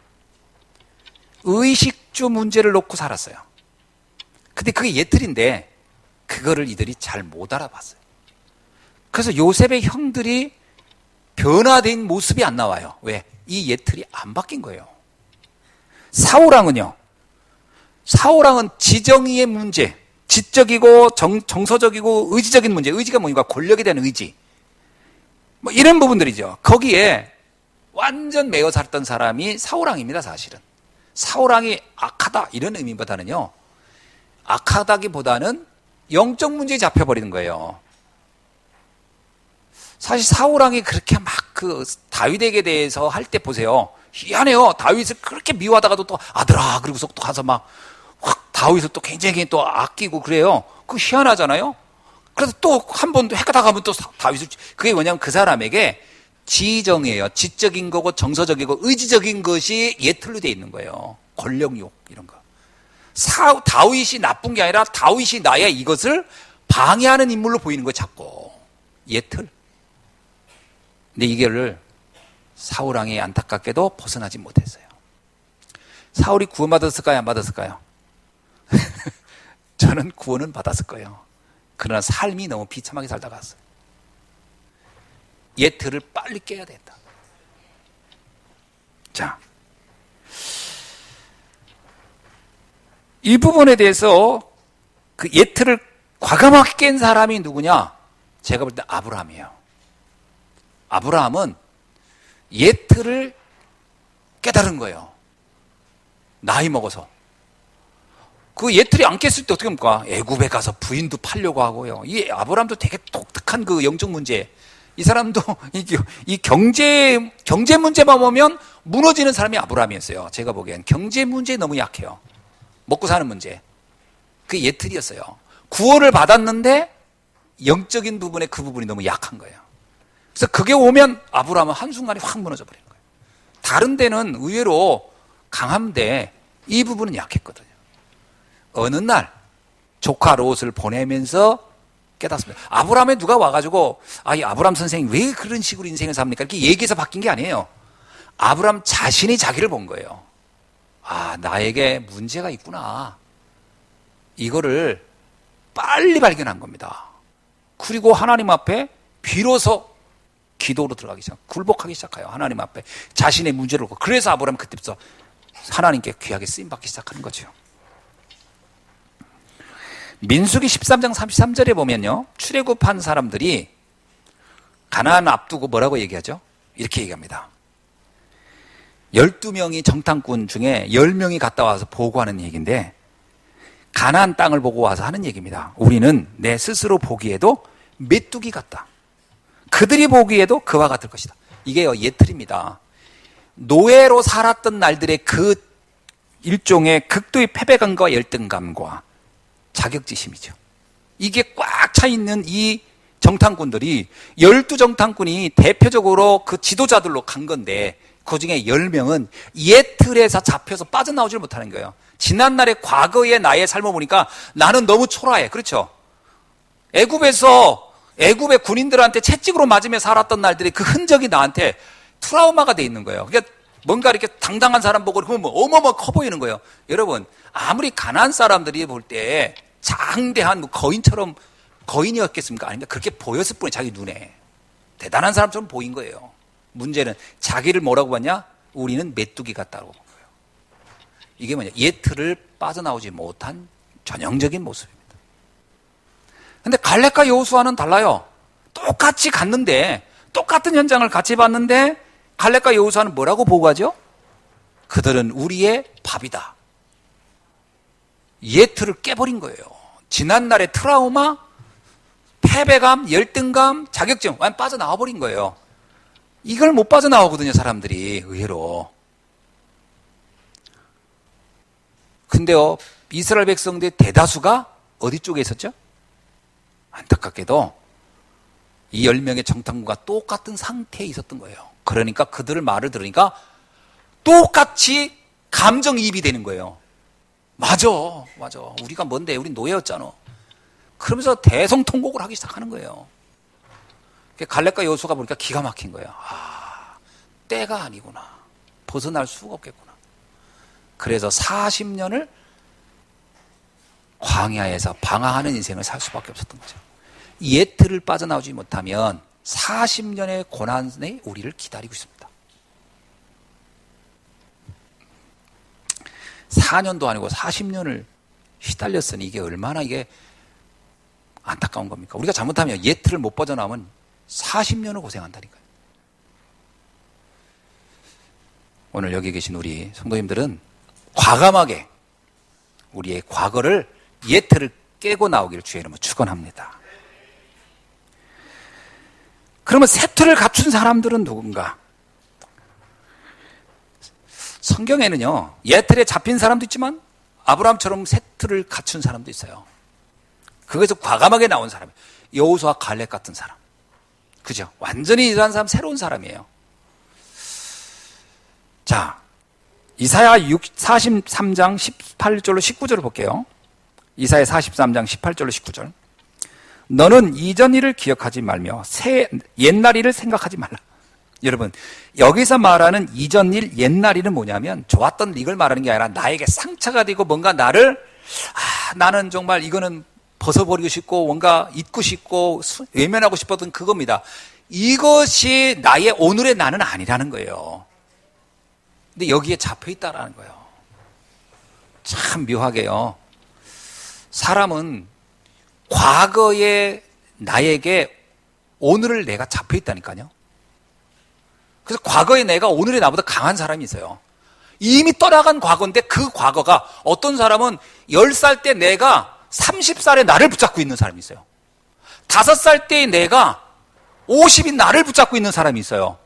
의식주 문제를 놓고 살았어요. 근데 그게 예틀인데 그거를 이들이 잘 못 알아봤어요. 그래서 요셉의 형들이 변화된 모습이 안 나와요. 왜? 이 예틀이 안 바뀐 거예요. 사울왕은 지정의의 문제, 지적이고 정서적이고 의지적인 문제, 의지가 뭐니까 권력에 대한 의지, 뭐 이런 부분들이죠. 거기에 완전 매여 살던 사람이 사울왕입니다. 사실은 사울왕이 악하다 이런 의미보다는요, 악하다기보다는 영적 문제에 잡혀버리는 거예요. 사실 사울왕이 그렇게 막 다윗에게 대해서 할 때 보세요. 희한해요. 다윗을 그렇게 미워하다가도 또 아들아 그러고서 또 가서 막 확 다윗을 또 굉장히 또 아끼고 그래요. 그거 희한하잖아요. 그래서 또 한 번 헷갈다 가면 또 다윗을, 그게 뭐냐면 그 사람에게 지정이에요. 지적인 거고 정서적이고 의지적인 것이 예틀로 되어 있는 거예요. 권력욕 이런 거. 다윗이 나쁜 게 아니라 다윗이 나야, 이것을 방해하는 인물로 보이는 거예요. 자꾸 예틀. 근데 이거를 사울왕이 안타깝게도 벗어나지 못했어요. 사울이 구원받았을까요? 안 받았을까요? 저는 구원은 받았을 거예요. 그러나 삶이 너무 비참하게 살다 갔어요. 예틀을 빨리 깨야 된다. 자, 이 부분에 대해서 그 예틀을 과감하게 깬 사람이 누구냐? 제가 볼 때 아브라함이에요. 아브라함은 예틀을 깨달은 거예요. 나이 먹어서. 그 예틀이 안 깼을 때 어떻게 합니까? 애굽에 가서 부인도 팔려고 하고요. 이 아브라함도 되게 독특한 그 영적 문제. 이 사람도 이 경제 문제만 보면 무너지는 사람이 아브라함이었어요. 제가 보기엔 경제 문제에 너무 약해요. 먹고 사는 문제. 그게 예틀이었어요. 구원을 받았는데 영적인 부분에 그 부분이 너무 약한 거예요. 그래서 그게 오면 아브라함은 한순간에 확 무너져 버리는 거예요. 다른 데는 의외로 강한데 이 부분은 약했거든요. 어느 날 조카 롯을 보내면서 깨닫습니다. 아브라함에 누가 와가지고 이 아브라함 선생님 왜 그런 식으로 인생을 삽니까? 이렇게 얘기해서 바뀐 게 아니에요. 아브라함 자신이 자기를 본 거예요. 나에게 문제가 있구나. 이거를 빨리 발견한 겁니다. 그리고 하나님 앞에 비로소 기도로 들어가기 시작, 굴복하기 시작해요. 하나님 앞에 자신의 문제를 놓고. 그래서 아브라함은 그때부터 하나님께 귀하게 쓰임받기 시작하는 거죠. 민수기 13장 33절에 보면요, 출애굽한 사람들이 가나안 앞두고 뭐라고 얘기하죠? 이렇게 얘기합니다. 12명이 정탐꾼 중에 10명이 갔다 와서 보고하는 얘기인데, 가나안 땅을 보고 와서 하는 얘기입니다. 우리는 내 스스로 보기에도 메뚜기 같다. 그들이 보기에도 그와 같을 것이다. 이게 예틀입니다. 노예로 살았던 날들의 그 일종의 극도의 패배감과 열등감과 자격지심이죠. 이게 꽉 차 있는 이 정탐꾼들이 12정탐꾼이 대표적으로 그 지도자들로 간 건데, 그 중에 10명은 예틀에서 잡혀서 빠져나오질 못하는 거예요. 지난날의 과거의 나의 삶을 보니까 나는 너무 초라해. 그렇죠? 애굽의 군인들한테 채찍으로 맞으며 살았던 날들이 그 흔적이 나한테 트라우마가 돼 있는 거예요. 그러니까 뭔가 이렇게 당당한 사람 보고 그러면 어마어마 커 보이는 거예요. 여러분, 아무리 가난한 사람들이 볼 때 장대한 거인처럼 거인이었겠습니까? 아닙니다. 그렇게 보였을 뿐에 자기 눈에. 대단한 사람처럼 보인 거예요. 문제는 자기를 뭐라고 봤냐? 우리는 메뚜기 같다고 본 거예요. 이게 뭐냐? 예틀을 빠져나오지 못한 전형적인 모습입니다. 근데 갈렙과 여호수아는 달라요. 똑같이 갔는데, 똑같은 현장을 같이 봤는데, 갈렙과 여호수아는 뭐라고 보고하죠? 그들은 우리의 밥이다. 예틀을 깨버린 거예요. 지난날의 트라우마, 패배감, 열등감, 자격증 완전 빠져나와 버린 거예요. 이걸 못 빠져나오거든요, 사람들이 의외로. 근데요, 이스라엘 백성들 대다수가 어디 쪽에 있었죠? 안타깝게도 이 10명의 정탐꾼과 똑같은 상태에 있었던 거예요. 그러니까 그들의 말을 들으니까 똑같이 감정이입이 되는 거예요. 맞아. 우리가 뭔데? 우린 노예였잖아. 그러면서 대성통곡을 하기 시작하는 거예요. 갈렙과 여호수아가 보니까 기가 막힌 거예요. 때가 아니구나. 벗어날 수가 없겠구나. 그래서 40년을 광야에서 방황하는 인생을 살 수밖에 없었던 거죠. 예틀을 빠져나오지 못하면 40년의 고난이 우리를 기다리고 있습니다. 4년도 아니고 40년을 시달렸으니 이게 얼마나 이게 안타까운 겁니까? 우리가 잘못하면 예틀을 못 빠져나오면 40년을 고생한다니까요. 오늘 여기 계신 우리 성도님들은 과감하게 우리의 과거를, 예틀을 깨고 나오기를 주의 이름으로 축원합니다. 그러면 새 틀을 갖춘 사람들은 누군가? 성경에는요, 예틀에 잡힌 사람도 있지만 아브라함처럼 새 틀을 갖춘 사람도 있어요. 그것에서 과감하게 나온 사람, 여호수아, 갈렙 같은 사람. 그죠? 완전히 이러한 사람, 새로운 사람이에요. 자, 이사야 43장 18절로 19절을 볼게요. 이사야 43장 18절로 19절. 너는 이전 일을 기억하지 말며 옛날 일을 생각하지 말라. 여러분, 여기서 말하는 이전 일, 옛날 일은 뭐냐면 좋았던 이걸 말하는 게 아니라 나에게 상처가 되고 뭔가 나는 정말 이거는 벗어버리고 싶고 뭔가 잊고 싶고 외면하고 싶었던 그겁니다. 이것이 나의 오늘의 나는 아니라는 거예요. 근데 여기에 잡혀있다라는 거예요. 참 묘하게요. 사람은 과거의 나에게 오늘을 내가 잡혀있다니까요. 그래서 과거의 내가 오늘의 나보다 강한 사람이 있어요. 이미 떠나간 과거인데 그 과거가, 어떤 사람은 10살 때 내가 30살에 나를 붙잡고 있는 사람이 있어요. 5살 때의 내가 50인 나를 붙잡고 있는 사람이 있어요.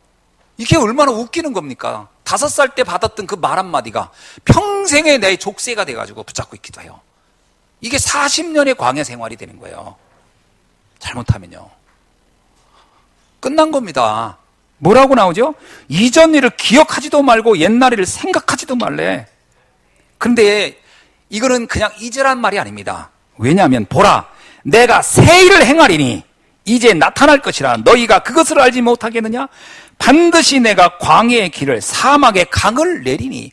이게 얼마나 웃기는 겁니까? 5살 때 받았던 그 말 한마디가 평생의 내 족쇄가 돼가지고 붙잡고 있기도 해요. 이게 40년의 광야 생활이 되는 거예요. 잘못하면요. 끝난 겁니다. 뭐라고 나오죠? 이전 일을 기억하지도 말고 옛날 일을 생각하지도 말래. 그런데 이거는 그냥 잊으란 말이 아닙니다. 왜냐하면 보라, 내가 새 일을 행하리니 이제 나타날 것이라 너희가 그것을 알지 못하겠느냐? 반드시 내가 광야의 길을 사막의 강을 내리니.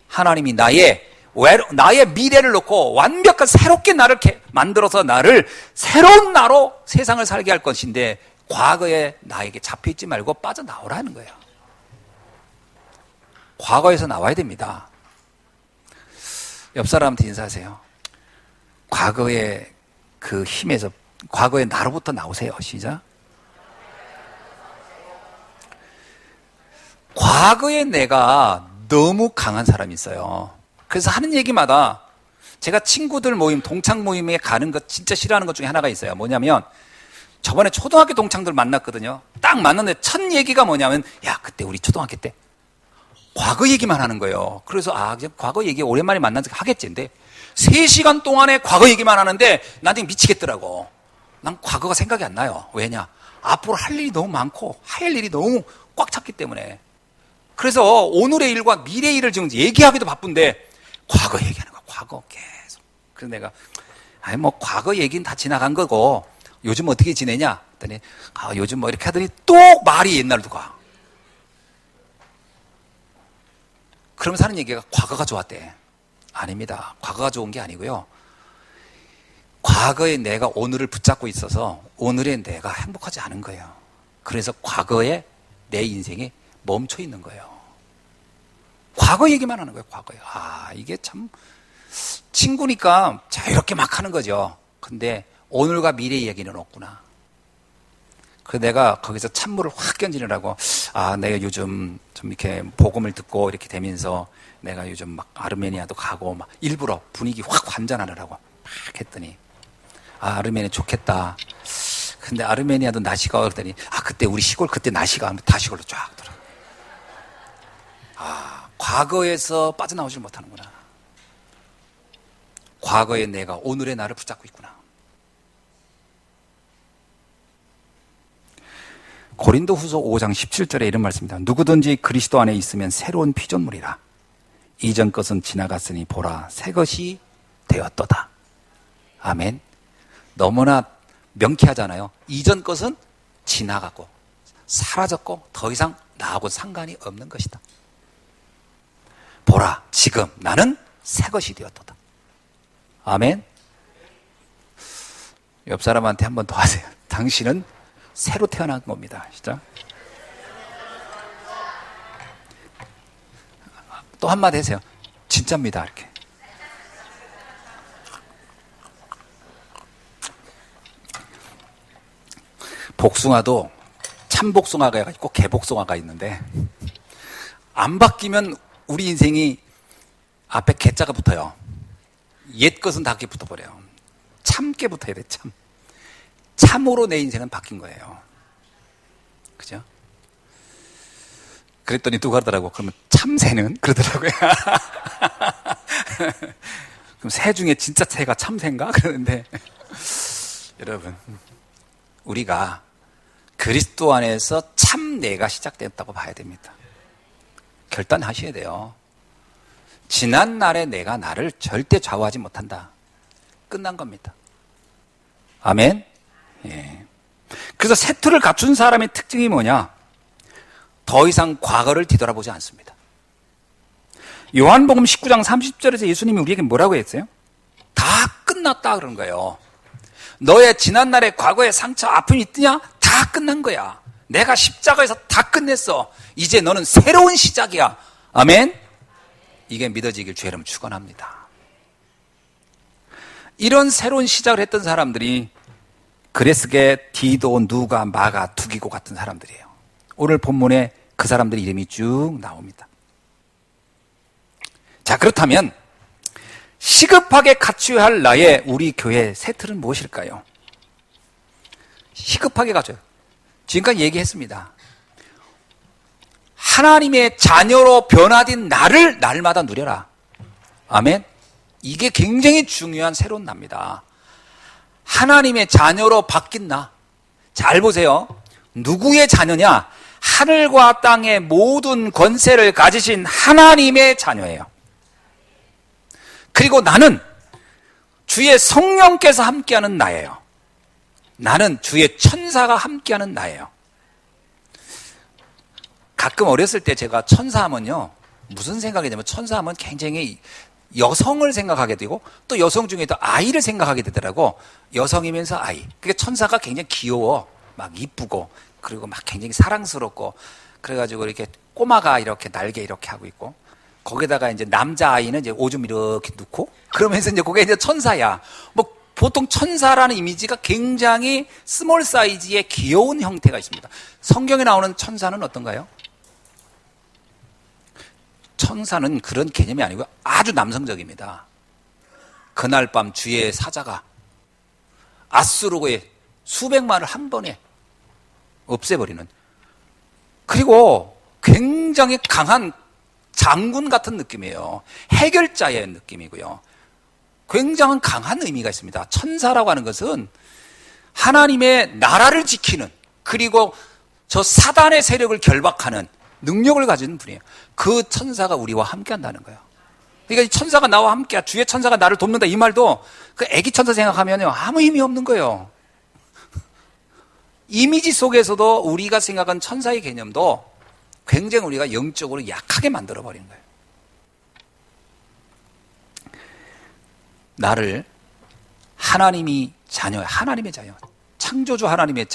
하나님이 나의 미래를 놓고 완벽한 새롭게 나를 만들어서 나를 새로운 나로 세상을 살게 할 것인데 과거에 나에게 잡혀있지 말고 빠져나오라는 거예요. 과거에서 나와야 됩니다. 옆 사람한테 인사하세요. 과거의 그 힘에서, 과거의 나로부터 나오세요. 시작. 과거의 내가 너무 강한 사람이 있어요. 그래서 하는 얘기마다 제가 친구들 모임, 동창 모임에 가는 것 진짜 싫어하는 것 중에 하나가 있어요. 뭐냐면 저번에 초등학교 동창들 만났거든요. 딱 만났는데 첫 얘기가 뭐냐면 야, 그때 우리 초등학교 때 과거 얘기만 하는 거예요. 그래서 과거 얘기 오랜만에 만나서 하겠지. 근데 3시간 동안에 과거 얘기만 하는데 나중에 미치겠더라고. 난 과거가 생각이 안 나요. 왜냐? 앞으로 할 일이 너무 많고 할 일이 너무 꽉 찼기 때문에. 그래서 오늘의 일과 미래의 일을 지금 얘기하기도 바쁜데 과거 얘기하는 거야. 과거 계속. 그래서 내가 과거 얘기는 다 지나간 거고 요즘 어떻게 지내냐? 했더니 요즘 뭐 이렇게 하더니 또 말이 옛날로 가. 그러면서 하는 얘기가 과거가 좋았대. 아닙니다. 과거가 좋은 게 아니고요. 과거의 내가 오늘을 붙잡고 있어서 오늘의 내가 행복하지 않은 거예요. 그래서 과거에 내 인생이 멈춰 있는 거예요. 과거 얘기만 하는 거예요. 과거에. 이게 참 친구니까 자유롭게 막 하는 거죠. 근데 오늘과 미래 이야기는 없구나. 그래서 내가 거기서 찬물을 확 견지느라고 내가 요즘 좀 이렇게 복음을 듣고 이렇게 되면서 내가 요즘 막 아르메니아도 가고 막 일부러 분위기 확 환전하느라고 막 했더니 아르메니아 좋겠다. 근데 아르메니아도 날씨가 그랬더니 그때 우리 시골 그때 날씨가 다 시골로 쫙 돌아. 과거에서 빠져나오질 못하는구나. 과거의 내가 오늘의 나를 붙잡고 있구나. 고린도후서 5장 17절에 이런 말씀입니다. 누구든지 그리스도 안에 있으면 새로운 피조물이라. 이전 것은 지나갔으니 보라 새 것이 되었도다. 아멘. 너무나 명쾌하잖아요. 이전 것은 지나가고 사라졌고 더 이상 나하고 상관이 없는 것이다. 보라 지금 나는 새 것이 되었도다. 아멘. 옆 사람한테 한 번 더 하세요. 당신은 새로 태어난 겁니다. 시작. 또 한마디 하세요. 진짜입니다. 이렇게. 복숭아도 참복숭아가 있고 개복숭아가 있는데 안 바뀌면 우리 인생이 앞에 개자가 붙어요. 옛 것은 다 붙어버려요. 참게 붙어야 돼. 참으로 내 인생은 바뀐 거예요. 그죠? 그랬더니 누가 하더라고. 그러면 참새는? 그러더라고요. 그럼 새 중에 진짜 새가 참새인가? 그러는데 여러분 우리가 그리스도 안에서 참 내가 시작됐다고 봐야 됩니다. 결단하셔야 돼요. 지난 날의 내가 나를 절대 좌우하지 못한다. 끝난 겁니다. 아멘. 예. 그래서 새 틀을 갖춘 사람의 특징이 뭐냐? 더 이상 과거를 뒤돌아보지 않습니다. 요한복음 19장 30절에서 예수님이 우리에게 뭐라고 했어요? 다 끝났다 그런 거예요. 너의 지난날의 과거의 상처, 아픔이 있느냐? 다 끝난 거야. 내가 십자가에서 다 끝냈어. 이제 너는 새로운 시작이야. 아멘? 이게 믿어지길 주의 이름 축원합니다. 이런 새로운 시작을 했던 사람들이 그레스게, 디도, 누가, 마가, 두기고 같은 사람들이에요. 오늘 본문에 그 사람들 이름이 쭉 나옵니다. 자, 그렇다면 시급하게 갖춰야 할 나의 우리 교회의 새 틀은 무엇일까요? 시급하게 갖춰요. 지금까지 얘기했습니다. 하나님의 자녀로 변화된 나를 날마다 누려라. 아멘. 이게 굉장히 중요한 새로운 나입니다. 하나님의 자녀로 바뀐 나. 잘 보세요. 누구의 자녀냐? 하늘과 땅의 모든 권세를 가지신 하나님의 자녀예요. 그리고 나는 주의 성령께서 함께하는 나예요. 나는 주의 천사가 함께하는 나예요. 가끔 어렸을 때 제가 천사하면요, 무슨 생각이 되면 천사하면 굉장히 여성을 생각하게 되고 또 여성 중에도 아이를 생각하게 되더라고. 여성이면서 아이. 그게 천사가 굉장히 귀여워. 막 이쁘고 그리고 막 굉장히 사랑스럽고 그래가지고 이렇게 꼬마가 이렇게 날개 이렇게 하고 있고 거기다가 이제 남자아이는 이제 오줌 이렇게 넣고 그러면서 이제 그게 이제 천사야. 뭐 보통 천사라는 이미지가 굉장히 스몰 사이즈의 귀여운 형태가 있습니다. 성경에 나오는 천사는 어떤가요? 천사는 그런 개념이 아니고 아주 남성적입니다. 그날 밤 주의 사자가 아수르의 수백만을 한 번에 없애버리는, 그리고 굉장히 강한 장군 같은 느낌이에요. 해결자의 느낌이고요. 굉장한 강한 의미가 있습니다. 천사라고 하는 것은 하나님의 나라를 지키는, 그리고 저 사단의 세력을 결박하는 능력을 가진 분이에요. 그 천사가 우리와 함께 한다는 거예요. 그러니까 이 천사가 나와 함께, 주의 천사가 나를 돕는다, 이 말도 그 애기 천사 생각하면 아무 의미 없는 거예요. 이미지 속에서도 우리가 생각한 천사의 개념도 굉장히 우리가 영적으로 약하게 만들어버리는 거예요. 나를 하나님이 자녀, 하나님의 자녀, 창조주 하나님의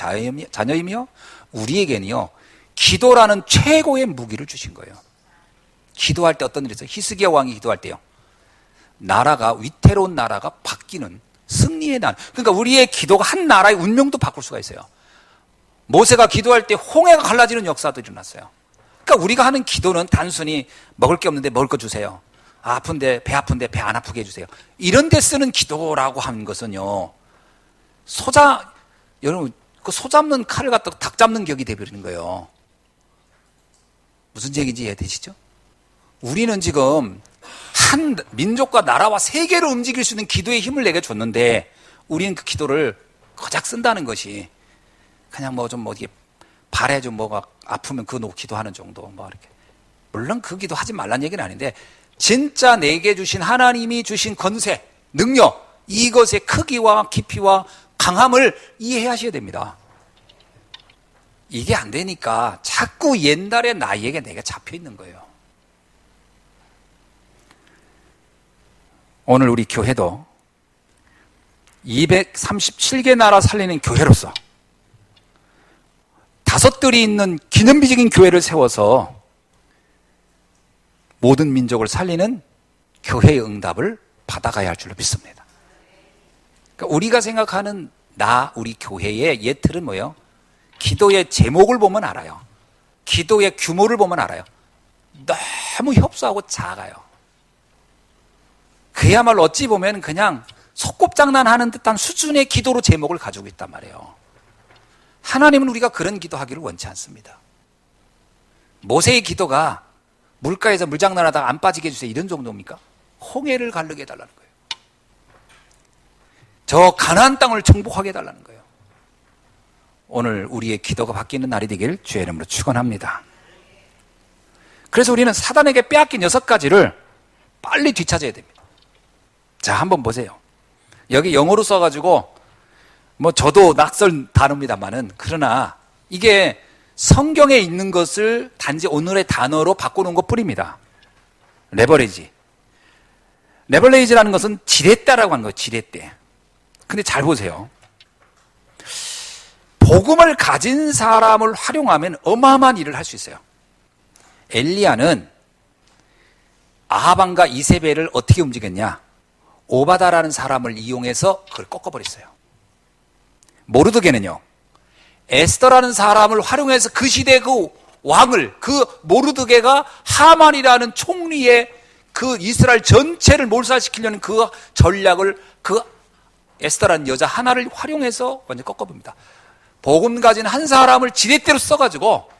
자녀이며 우리에게는요, 기도라는 최고의 무기를 주신 거예요. 기도할 때 어떤 일이 있어요? 히스기야 왕이 기도할 때요, 나라가, 위태로운 나라가 바뀌는 승리의 날. 그러니까 우리의 기도가 한 나라의 운명도 바꿀 수가 있어요. 모세가 기도할 때 홍해가 갈라지는 역사도 일어났어요. 그러니까 우리가 하는 기도는 단순히 먹을 게 없는데 먹을 거 주세요. 아픈데 배 안 아프게 해주세요. 이런 데 쓰는 기도라고 하는 것은요, 여러분, 그 소 잡는 칼을 갖다가 닭 잡는 격이 되어버리는 거예요. 무슨 얘기인지 이해되시죠? 우리는 지금 한 민족과 나라와 세계를 움직일 수 있는 기도의 힘을 내게 줬는데 우리는 그 기도를 거작 쓴다는 것이 그냥 뭐 좀 어디 발에 좀 뭐가 아프면 그거 놓고 기도하는 정도, 뭐 이렇게. 물론 그 기도 하지 말란 얘기는 아닌데, 진짜 내게 주신 하나님이 주신 권세, 능력, 이것의 크기와 깊이와 강함을 이해하셔야 됩니다. 이게 안 되니까 자꾸 옛날의 나이에게 내가 잡혀 있는 거예요. 오늘 우리 교회도 237개 나라 살리는 교회로서 다섯들이 있는 기념비적인 교회를 세워서 모든 민족을 살리는 교회의 응답을 받아가야 할 줄로 믿습니다. 그러니까 우리가 생각하는 우리 교회의 예틀은 뭐예요? 기도의 제목을 보면 알아요. 기도의 규모를 보면 알아요. 너무 협소하고 작아요. 그야말로 어찌 보면 그냥 소꿉장난하는 듯한 수준의 기도로 제목을 가지고 있단 말이에요. 하나님은 우리가 그런 기도하기를 원치 않습니다. 모세의 기도가 물가에서 물장난하다가 안 빠지게 해주세요, 이런 정도입니까? 홍해를 가르게 해달라는 거예요. 저 가나안 땅을 정복하게 해달라는 거예요. 오늘 우리의 기도가 바뀌는 날이 되길 주의 이름으로 축원합니다. 그래서 우리는 사단에게 빼앗긴 6가지를 빨리 되찾아야 됩니다. 자, 한번 보세요. 여기 영어로 써가지고 뭐 저도 낯설 단어입니다만은, 그러나 이게 성경에 있는 것을 단지 오늘의 단어로 바꿔놓은 것 뿐입니다. 레버리지. 레버리지라는 것은 지렛대라고 하는 거예요. 지렛대. 근데 잘 보세요. 복음을 가진 사람을 활용하면 어마어마한 일을 할 수 있어요. 엘리야는 아하방과 이세벨을 어떻게 움직였냐? 오바다라는 사람을 이용해서 그걸 꺾어버렸어요. 모르드게는요, 에스더라는 사람을 활용해서 그 시대 그 왕을, 그 모르드게가 하만이라는 총리의 그 이스라엘 전체를 몰살시키려는 그 전략을 그 에스더라는 여자 하나를 활용해서 완전 꺾어봅니다. 복음 가진 한 사람을 지렛대로 써가지고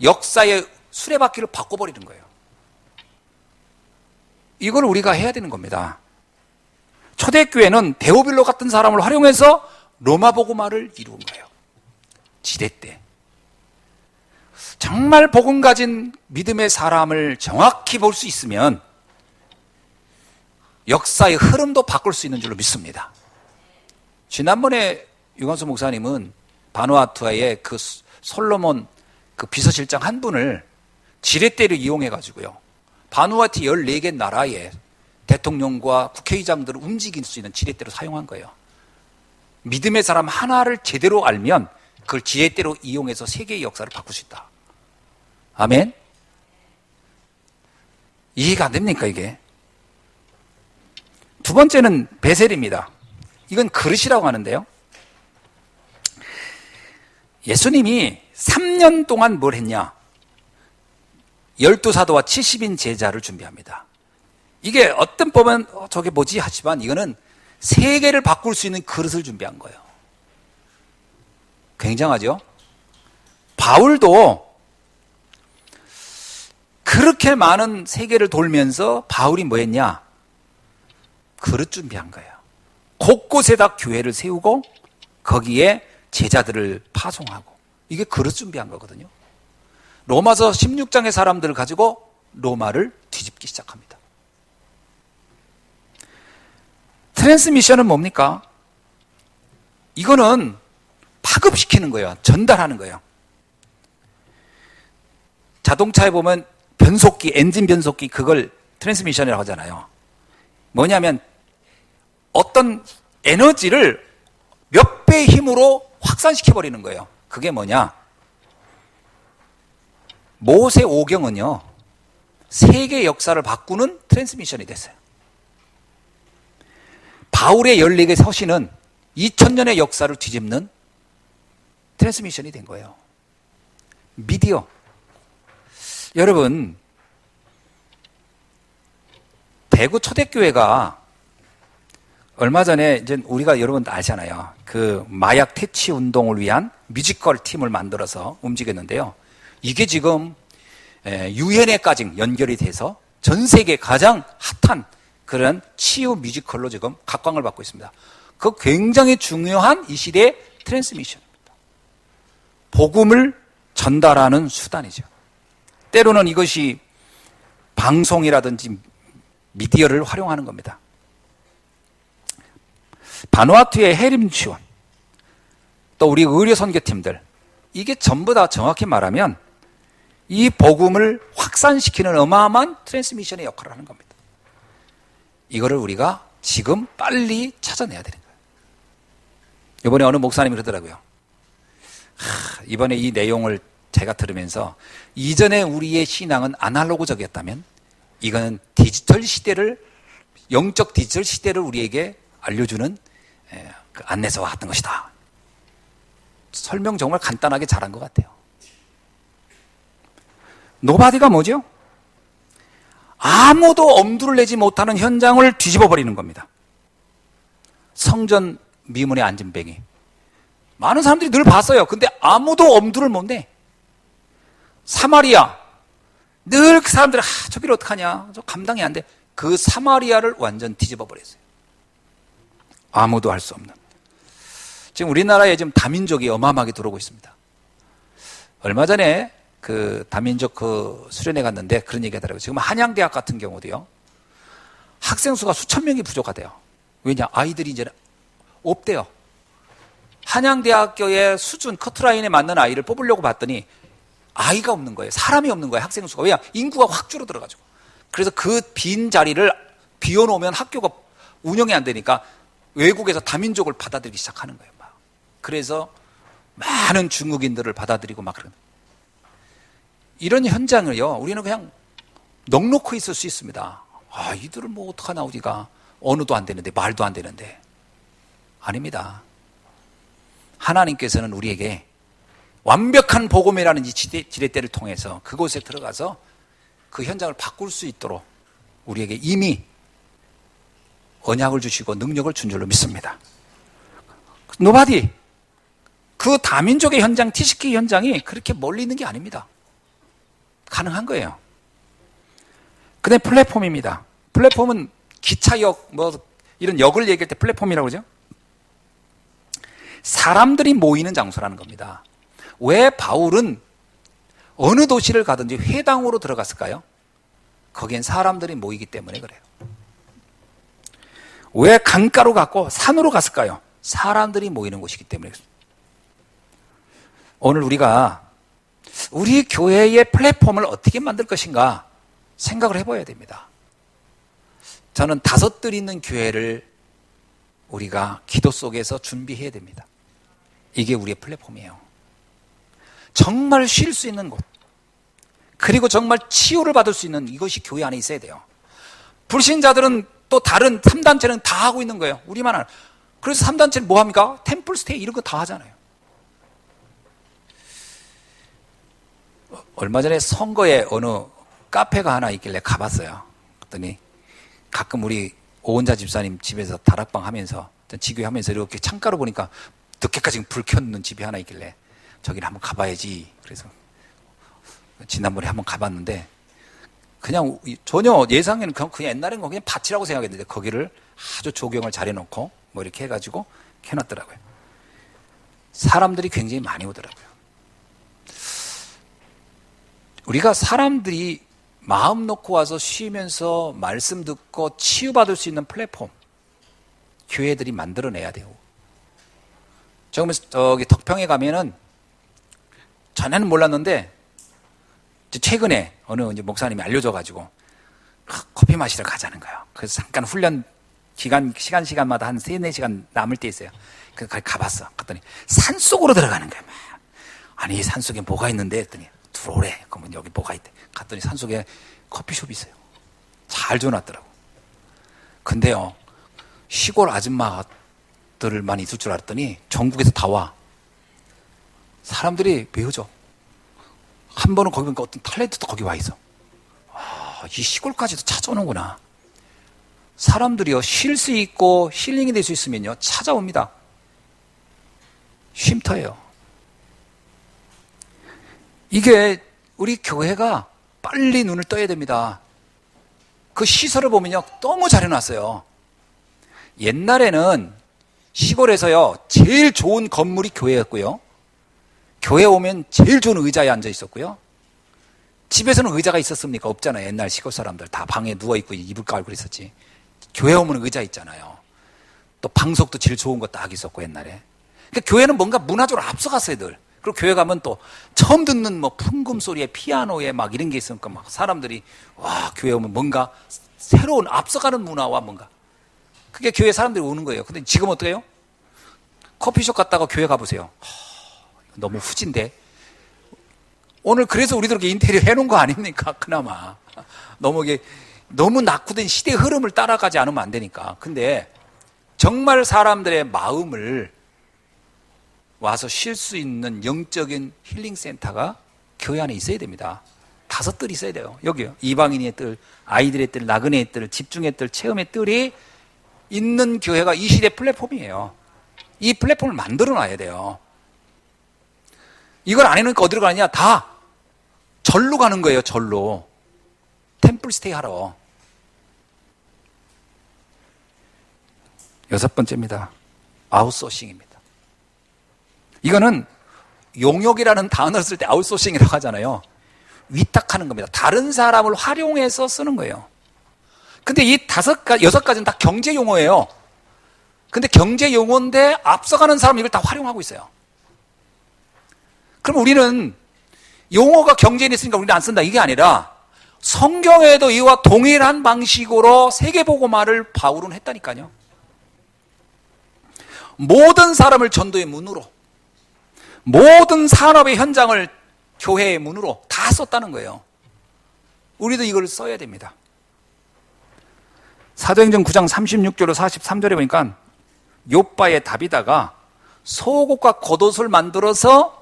역사의 수레바퀴를 바꿔버리는 거예요. 이걸 우리가 해야 되는 겁니다. 초대교회는 데오빌로 같은 사람을 활용해서 로마 복음화를 이룬 거예요. 지대 때. 정말 복음 가진 믿음의 사람을 정확히 볼 수 있으면 역사의 흐름도 바꿀 수 있는 줄로 믿습니다. 지난번에 유관수 목사님은 바누아투아의 그 솔로몬 그 비서실장 한 분을 지렛대를 이용해가지고요. 바누아투 14개 나라에 대통령과 국회의장들을 움직일 수 있는 지렛대로 사용한 거예요. 믿음의 사람 하나를 제대로 알면 그걸 지렛대로 이용해서 세계의 역사를 바꿀 수 있다. 아멘? 이해가 안 됩니까, 이게? 두 번째는 베셀입니다. 이건 그릇이라고 하는데요. 예수님이 3년 동안 뭘 했냐? 12사도와 70인 제자를 준비합니다. 이게 어떤 보면 저게 뭐지 하지만 이거는 세계를 바꿀 수 있는 그릇을 준비한 거예요. 굉장하죠? 바울도 그렇게 많은 세계를 돌면서 바울이 뭐 했냐? 그릇 준비한 거예요. 곳곳에다 교회를 세우고 거기에 제자들을 파송하고 이게 그릇 준비한 거거든요. 로마서 16장의 사람들을 가지고 로마를 뒤집기 시작합니다. 트랜스미션은 뭡니까? 이거는 파급시키는 거예요. 전달하는 거예요. 자동차에 보면 변속기, 엔진 변속기 그걸 트랜스미션이라고 하잖아요. 뭐냐면 어떤 에너지를 몇 배의 힘으로 확산시켜버리는 거예요. 그게 뭐냐? 모세 오경은요, 세계 역사를 바꾸는 트랜스미션이 됐어요. 바울의 14개 서신은 2000년의 역사를 뒤집는 트랜스미션이 된 거예요. 미디어. 여러분, 대구 초대교회가 얼마 전에 이제 우리가 여러분 아시잖아요. 그 마약 퇴치 운동을 위한 뮤지컬 팀을 만들어서 움직였는데요. 이게 지금 유엔에까지 연결이 돼서 전 세계 가장 핫한 그런 치유 뮤지컬로 지금 각광을 받고 있습니다. 그 굉장히 중요한 이 시대의 트랜스미션입니다. 복음을 전달하는 수단이죠. 때로는 이것이 방송이라든지 미디어를 활용하는 겁니다. 바누아투의 해림 지원, 또 우리 의료 선교팀들, 이게 전부 다 정확히 말하면 이 복음을 확산시키는 어마어마한 트랜스미션의 역할을 하는 겁니다. 이거를 우리가 지금 빨리 찾아내야 되는 거예요. 이번에 어느 목사님이 그러더라고요. 이번에 이 내용을 제가 들으면서 이전에 우리의 신앙은 아날로그적이었다면 이거는 디지털 시대를, 영적 디지털 시대를 우리에게 알려주는 그 안내서와 같은 것이다. 설명 정말 간단하게 잘한 것 같아요. 노바디가 뭐죠? 아무도 엄두를 내지 못하는 현장을 뒤집어 버리는 겁니다. 성전 미문의 안진뱅이. 많은 사람들이 늘 봤어요. 근데 아무도 엄두를 못 내. 사마리아. 늘 그 사람들이 저기를 어떡하냐. 저 감당이 안 돼. 그 사마리아를 완전 뒤집어 버렸어요. 아무도 할 수 없는. 지금 우리나라에 지금 다민족이 어마어마하게 들어오고 있습니다. 얼마 전에 그 다민족 그 수련회 갔는데 그런 얘기 하더라고요. 지금 한양대학 같은 경우도요, 학생 수가 수천 명이 부족하대요. 왜냐? 아이들이 이제 없대요. 한양대학교의 수준, 커트라인에 맞는 아이를 뽑으려고 봤더니 아이가 없는 거예요. 사람이 없는 거예요. 학생 수가. 왜냐? 인구가 확 줄어들어가지고. 그래서 그 빈 자리를 비워놓으면 학교가 운영이 안 되니까 외국에서 다민족을 받아들이기 시작하는 거예요. 막. 그래서 많은 중국인들을 받아들이고 막 그런. 이런 현장을요, 우리는 그냥 넉놓고 있을 수 있습니다. 아, 이들을 뭐 어떡하나, 우리가. 언어도 안 되는데, 말도 안 되는데. 아닙니다. 하나님께서는 우리에게 완벽한 복음이라는 이 지렛대를 통해서 그곳에 들어가서 그 현장을 바꿀 수 있도록 우리에게 이미 언약을 주시고 능력을 준 줄로 믿습니다. 노바디. 그 다민족의 현장, 티시키 현장이 그렇게 멀리 있는 게 아닙니다. 가능한 거예요. 그 다음에 플랫폼입니다. 플랫폼은 기차역, 뭐 이런 역을 얘기할 때 플랫폼이라고 그러죠. 사람들이 모이는 장소라는 겁니다. 왜 바울은 어느 도시를 가든지 회당으로 들어갔을까요? 거기엔 사람들이 모이기 때문에 그래요. 왜 강가로 갔고 산으로 갔을까요? 사람들이 모이는 곳이기 때문에 그렇습니다. 오늘 우리가 우리 교회의 플랫폼을 어떻게 만들 것인가 생각을 해봐야 됩니다. 저는 5뜰 있는 교회를 우리가 기도 속에서 준비해야 됩니다. 이게 우리의 플랫폼이에요. 정말 쉴 수 있는 곳, 그리고 정말 치유를 받을 수 있는 이것이 교회 안에 있어야 돼요. 불신자들은 또 다른 3단체는 다 하고 있는 거예요. 우리만 하는. 그래서 3단체는 뭐 합니까? 템플스테이 이런 거 다 하잖아요. 얼마 전에 선거에 어느 카페가 하나 있길래 가봤어요. 그랬더니 가끔 우리 오은자 집사님 집에서 다락방 하면서 지교회 하면서 이렇게 창가로 보니까 늦게까지 불 켜놓는 집이 하나 있길래 저기를 한번 가봐야지. 그래서 지난번에 한번 가봤는데 그냥 전혀 예상에는 그냥 옛날에는 그냥 밭이라고 생각했는데 거기를 아주 조경을 잘 해놓고 뭐 이렇게 해가지고 켜놨더라고요. 사람들이 굉장히 많이 오더라고요. 우리가 사람들이 마음 놓고 와서 쉬면서 말씀 듣고 치유받을 수 있는 플랫폼, 교회들이 만들어내야 돼요. 저기 덕평에 가면은 전에는 몰랐는데 최근에 어느 이제 목사님이 알려줘가지고 커피 마시러 가자는 거예요. 그래서 잠깐 훈련 시간마다 한 3-4시간 남을 때 있어요. 그래서 가봤어. 갔더니 산속으로 들어가는 거예요. 아니 산속에 뭐가 있는데 했더니 들어오래. 그러면 여기 뭐가 있대. 갔더니 산속에 커피숍이 있어요. 잘 줘놨더라고. 근데요, 시골 아줌마들만 있을 줄 알았더니 전국에서 다 와. 사람들이 배우죠. 한 번은 거기 보니까 어떤 탤런트도 거기 와 있어. 아, 이 시골까지도 찾아오는구나. 사람들이요, 쉴 수 있고 힐링이 될 수 있으면요, 찾아옵니다. 쉼터예요. 이게 우리 교회가 빨리 눈을 떠야 됩니다. 그 시설을 보면요, 너무 잘 해놨어요. 옛날에는 시골에서요, 제일 좋은 건물이 교회였고요. 교회 오면 제일 좋은 의자에 앉아 있었고요. 집에서는 의자가 있었습니까? 없잖아요. 옛날 시골 사람들 다 방에 누워있고 이불 깔고 그랬었지. 교회 오면 의자 있잖아요. 또 방석도 제일 좋은 거 딱 있었고 옛날에. 그러니까 교회는 뭔가 문화적으로 앞서갔어요, 늘. 그리고 교회 가면 또 처음 듣는 뭐 풍금 소리에 피아노에 막 이런 게 있으니까 막 사람들이 와, 교회 오면 뭔가 새로운 앞서가는 문화와 뭔가. 그게 교회 사람들이 오는 거예요. 근데 지금 어때요? 커피숍 갔다가 교회 가보세요. 너무 후진데. 오늘 그래서 우리들 이렇게 인테리어 해놓은 거 아닙니까? 그나마. 너무 낙후된 시대 흐름을 따라가지 않으면 안 되니까. 근데 정말 사람들의 마음을 와서 쉴 수 있는 영적인 힐링 센터가 교회 안에 있어야 됩니다. 5뜰 있어야 돼요. 여기요. 이방인의 뜰, 아이들의 뜰, 나그네의 뜰, 집중의 뜰, 체험의 뜰이 있는 교회가 이 시대 플랫폼이에요. 이 플랫폼을 만들어 놔야 돼요. 이걸 안 해놓으니까 어디로 가느냐? 다 절로 가는 거예요. 절로. 템플 스테이 하러. 6번째입니다. 아웃소싱입니다. 이거는 용역이라는 단어를 쓸 때 아웃소싱이라고 하잖아요. 위탁하는 겁니다. 다른 사람을 활용해서 쓰는 거예요. 근데 이 6가지는 다 경제 용어예요. 근데 경제 용어인데 앞서가는 사람은 이걸 다 활용하고 있어요. 그럼 우리는 용어가 경제에 있으니까 우리는 안 쓴다, 이게 아니라 성경에도 이와 동일한 방식으로 세계복음화를 바울은 했다니까요. 모든 사람을 전도의 문으로, 모든 산업의 현장을 교회의 문으로 다 썼다는 거예요. 우리도 이걸 써야 됩니다. 사도행전 9장 36절로 43절에 보니까 욥바의 다비다가 속옷과 겉옷을 만들어서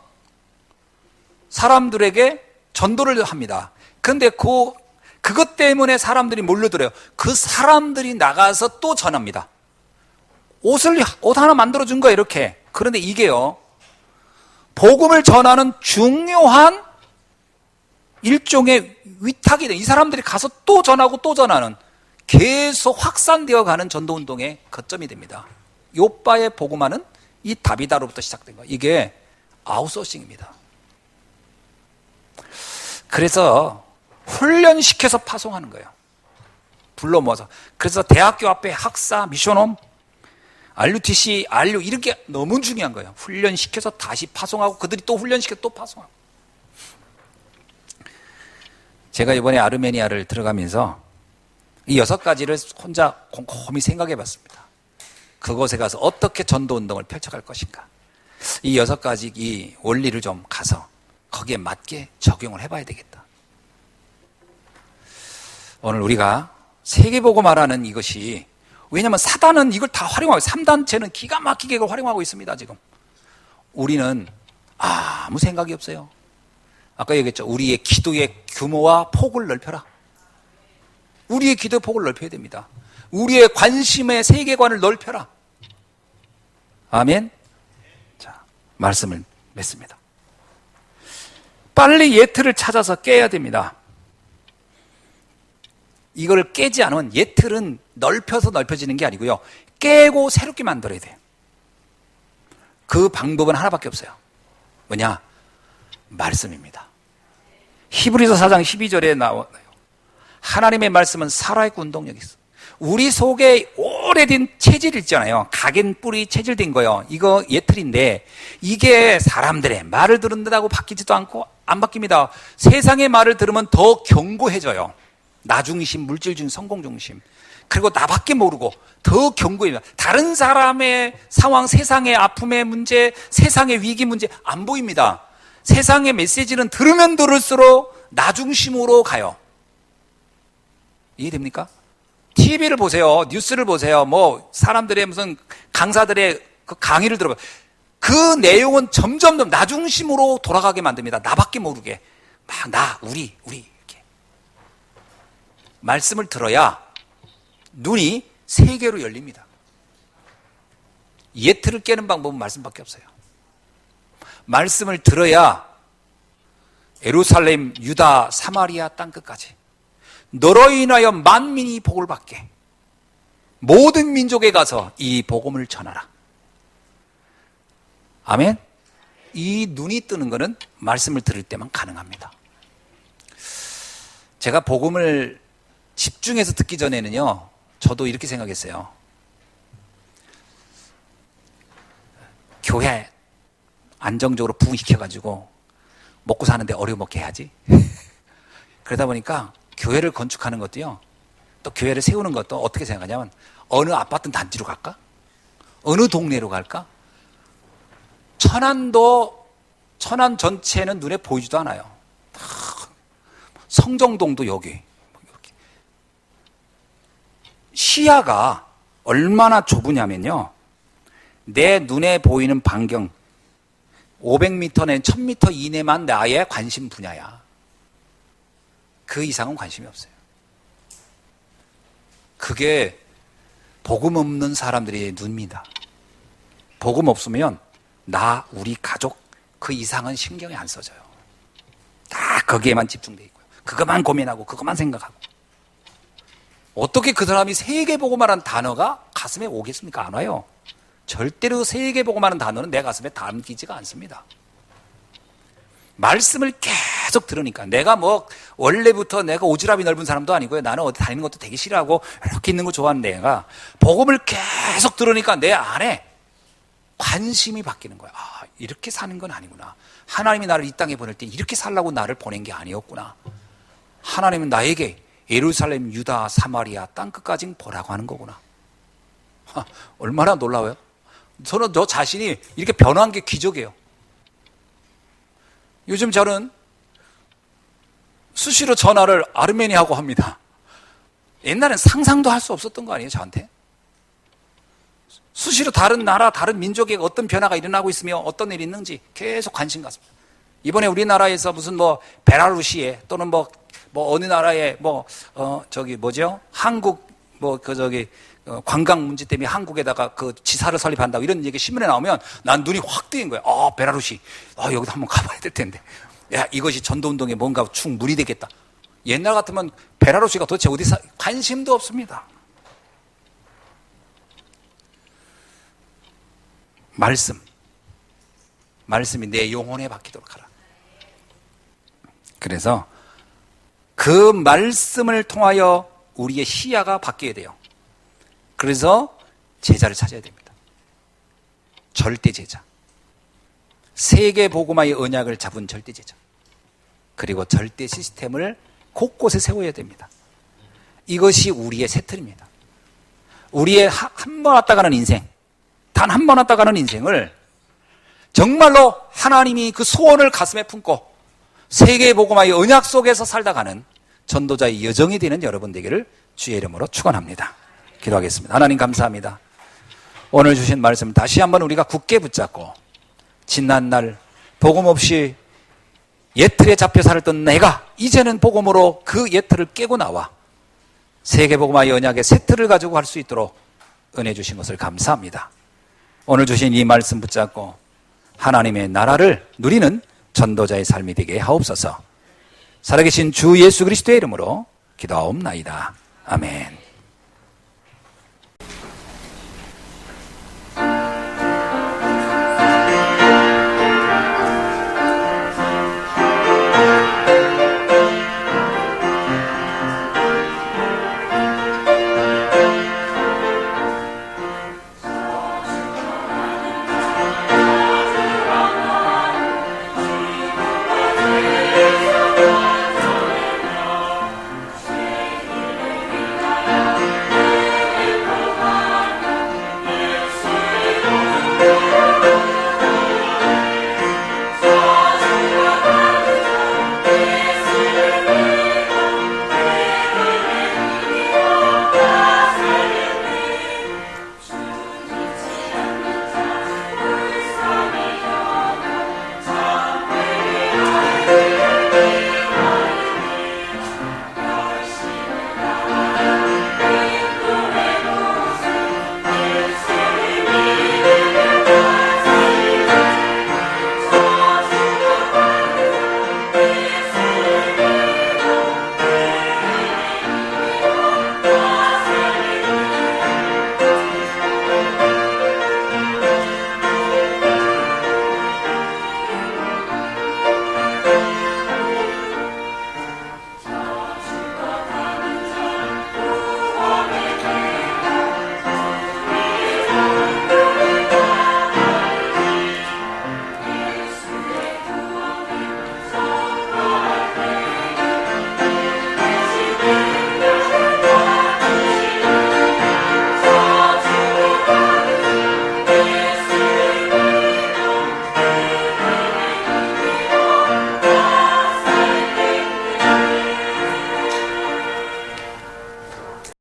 사람들에게 전도를 합니다. 그런데 그것 때문에 사람들이 몰려들어요. 그 사람들이 나가서 또 전합니다. 옷 하나 만들어준 거예요, 이렇게. 그런데 이게요, 복음을 전하는 중요한 일종의 위탁이 돼. 이 사람들이 가서 또 전하고 또 전하는 계속 확산되어 가는 전도운동의 거점이 됩니다. 요빠의 복음화는 이 다비다로부터 시작된 거예요. 이게 아웃소싱입니다. 그래서 훈련시켜서 파송하는 거예요. 불러 모아서. 그래서 대학교 앞에 학사, 미션홈, RUTC, RU 이렇게 너무 중요한 거예요. 훈련시켜서 다시 파송하고 그들이 또 훈련시켜서 또 파송하고. 제가 이번에 아르메니아를 들어가면서 이 6가지를 혼자 곰곰이 생각해 봤습니다. 그곳에 가서 어떻게 전도운동을 펼쳐갈 것인가. 이 6가지 이 원리를 좀 가서 거기에 맞게 적용을 해봐야 되겠다. 오늘 우리가 세계복음화라는 이것이, 왜냐하면 사단은 이걸 다 활용하고, 3단체는 기가 막히게 이걸 활용하고 있습니다. 지금 우리는 아무 생각이 없어요. 아까 얘기했죠. 우리의 기도의 규모와 폭을 넓혀라. 우리의 기도의 폭을 넓혀야 됩니다. 우리의 관심의 세계관을 넓혀라. 아멘. 자, 말씀을 맺습니다. 빨리 예틀을 찾아서 깨야 됩니다. 이걸 깨지 않으면, 예틀은 넓혀서 넓혀지는 게 아니고요, 깨고 새롭게 만들어야 돼요. 그 방법은 하나밖에 없어요. 뭐냐? 말씀입니다. 히브리서 4장 12절에 나와요. 하나님의 말씀은 살아있고 운동력이 있어. 우리 속에 오래된 체질 있잖아요. 각인 뿌리 체질된 거요. 이거 예틀인데, 이게 사람들의 말을 듣는다고 바뀌지도 않고 안 바뀝니다. 세상의 말을 들으면 더 견고해져요. 나중심, 물질중심, 성공중심. 그리고 나밖에 모르고 더 견고해요. 다른 사람의 상황, 세상의 아픔의 문제, 세상의 위기 문제 안 보입니다. 세상의 메시지는 들으면 들을수록 나중심으로 가요. 이해됩니까? TV를 보세요. 뉴스를 보세요. 뭐 사람들의 무슨 강사들의 그 강의를 들어봐요. 그 내용은 점점 더 나중심으로 돌아가게 만듭니다. 나밖에 모르게. 막 나, 우리 이렇게. 말씀을 들어야 눈이 세계로 열립니다. 예틀을 깨는 방법은 말씀밖에 없어요. 말씀을 들어야 예루살렘, 유다, 사마리아 땅끝까지 너로 인하여 만민이 복을 받게, 모든 민족에 가서 이 복음을 전하라. 아멘. 이 눈이 뜨는 것은 말씀을 들을 때만 가능합니다. 제가 복음을 집중해서 듣기 전에는요, 저도 이렇게 생각했어요. 교회 안정적으로 부흥시켜가지고 먹고 사는데 어려먹게 해야지. 그러다 보니까 교회를 건축하는 것도요, 또 교회를 세우는 것도 어떻게 생각하냐면, 어느 아파트 단지로 갈까? 어느 동네로 갈까? 천안 전체는 눈에 보이지도 않아요. 성정동도 여기. 시야가 얼마나 좁으냐면요, 내 눈에 보이는 반경 500m 내 1000m 이내만 나의 관심 분야야. 그 이상은 관심이 없어요. 그게 복음 없는 사람들의 눈입니다. 복음 없으면 나, 우리 가족 그 이상은 신경이 안 써져요. 다 거기에만 집중돼 있고요. 그것만 고민하고 그것만 생각하고. 어떻게 그 사람이 세계복음이라는 단어가 가슴에 오겠습니까? 안 와요. 절대로 세계복음이라는 단어는 내 가슴에 담기지가 않습니다. 말씀을 계속 들으니까. 내가 뭐 원래부터 내가 오지랖이 넓은 사람도 아니고요, 나는 어디 다니는 것도 되게 싫어하고 이렇게 있는 거 좋아하는 내가 복음을 계속 들으니까 내 안에 관심이 바뀌는 거야. 아, 이렇게 사는 건 아니구나. 하나님이 나를 이 땅에 보낼 때 이렇게 살라고 나를 보낸 게 아니었구나. 하나님은 나에게 예루살렘, 유다, 사마리아 땅끝까지 보라고 하는 거구나. 얼마나 놀라워요. 저는 저 자신이 이렇게 변한 게 기적이에요. 요즘 저는 수시로 전화를 아르메니아하고 합니다. 옛날엔 상상도 할 수 없었던 거 아니에요, 저한테? 수시로 다른 나라, 다른 민족에 어떤 변화가 일어나고 있으며 어떤 일이 있는지 계속 관심 갖습니다. 이번에 우리나라에서 무슨 뭐 벨라루시에 또는 뭐 어느 나라에 한국 관광 문제 때문에 한국에다가 그 지사를 설립한다고 이런 얘기 신문에 나오면 난 눈이 확 뜨인 거예요. 벨라루시. 여기도 한번 가봐야 될 텐데. 야, 이것이 전도운동에 뭔가 충분히 되겠다. 옛날 같으면 베라루시가 도대체 어디 관심도 없습니다. 말씀이 내 영혼에 박히도록 하라. 그래서 그 말씀을 통하여 우리의 시야가 바뀌어야 돼요. 그래서 제자를 찾아야 됩니다. 절대 제자. 세계 복음화의 언약을 잡은 절대 제자. 그리고 절대 시스템을 곳곳에 세워야 됩니다. 이것이 우리의 새틀입니다. 우리의 한 번 왔다 가는 인생, 단 한 번 왔다 가는 인생을 정말로 하나님이 그 소원을 가슴에 품고 세계 복음화의 언약 속에서 살다 가는 전도자의 여정이 되는 여러분 되기를 주의 이름으로 축원합니다. 기도하겠습니다. 하나님 감사합니다. 오늘 주신 말씀 다시 한번 우리가 굳게 붙잡고 지난 날 복음 없이 예틀에 잡혀 살았던 내가 이제는 복음으로 그 예틀을 깨고 나와 세계복음화의 언약의 새 틀을 가지고 갈 수 있도록 은혜 주신 것을 감사합니다. 오늘 주신 이 말씀 붙잡고 하나님의 나라를 누리는 전도자의 삶이 되게 하옵소서. 살아계신 주 예수 그리스도의 이름으로 기도하옵나이다. 아멘.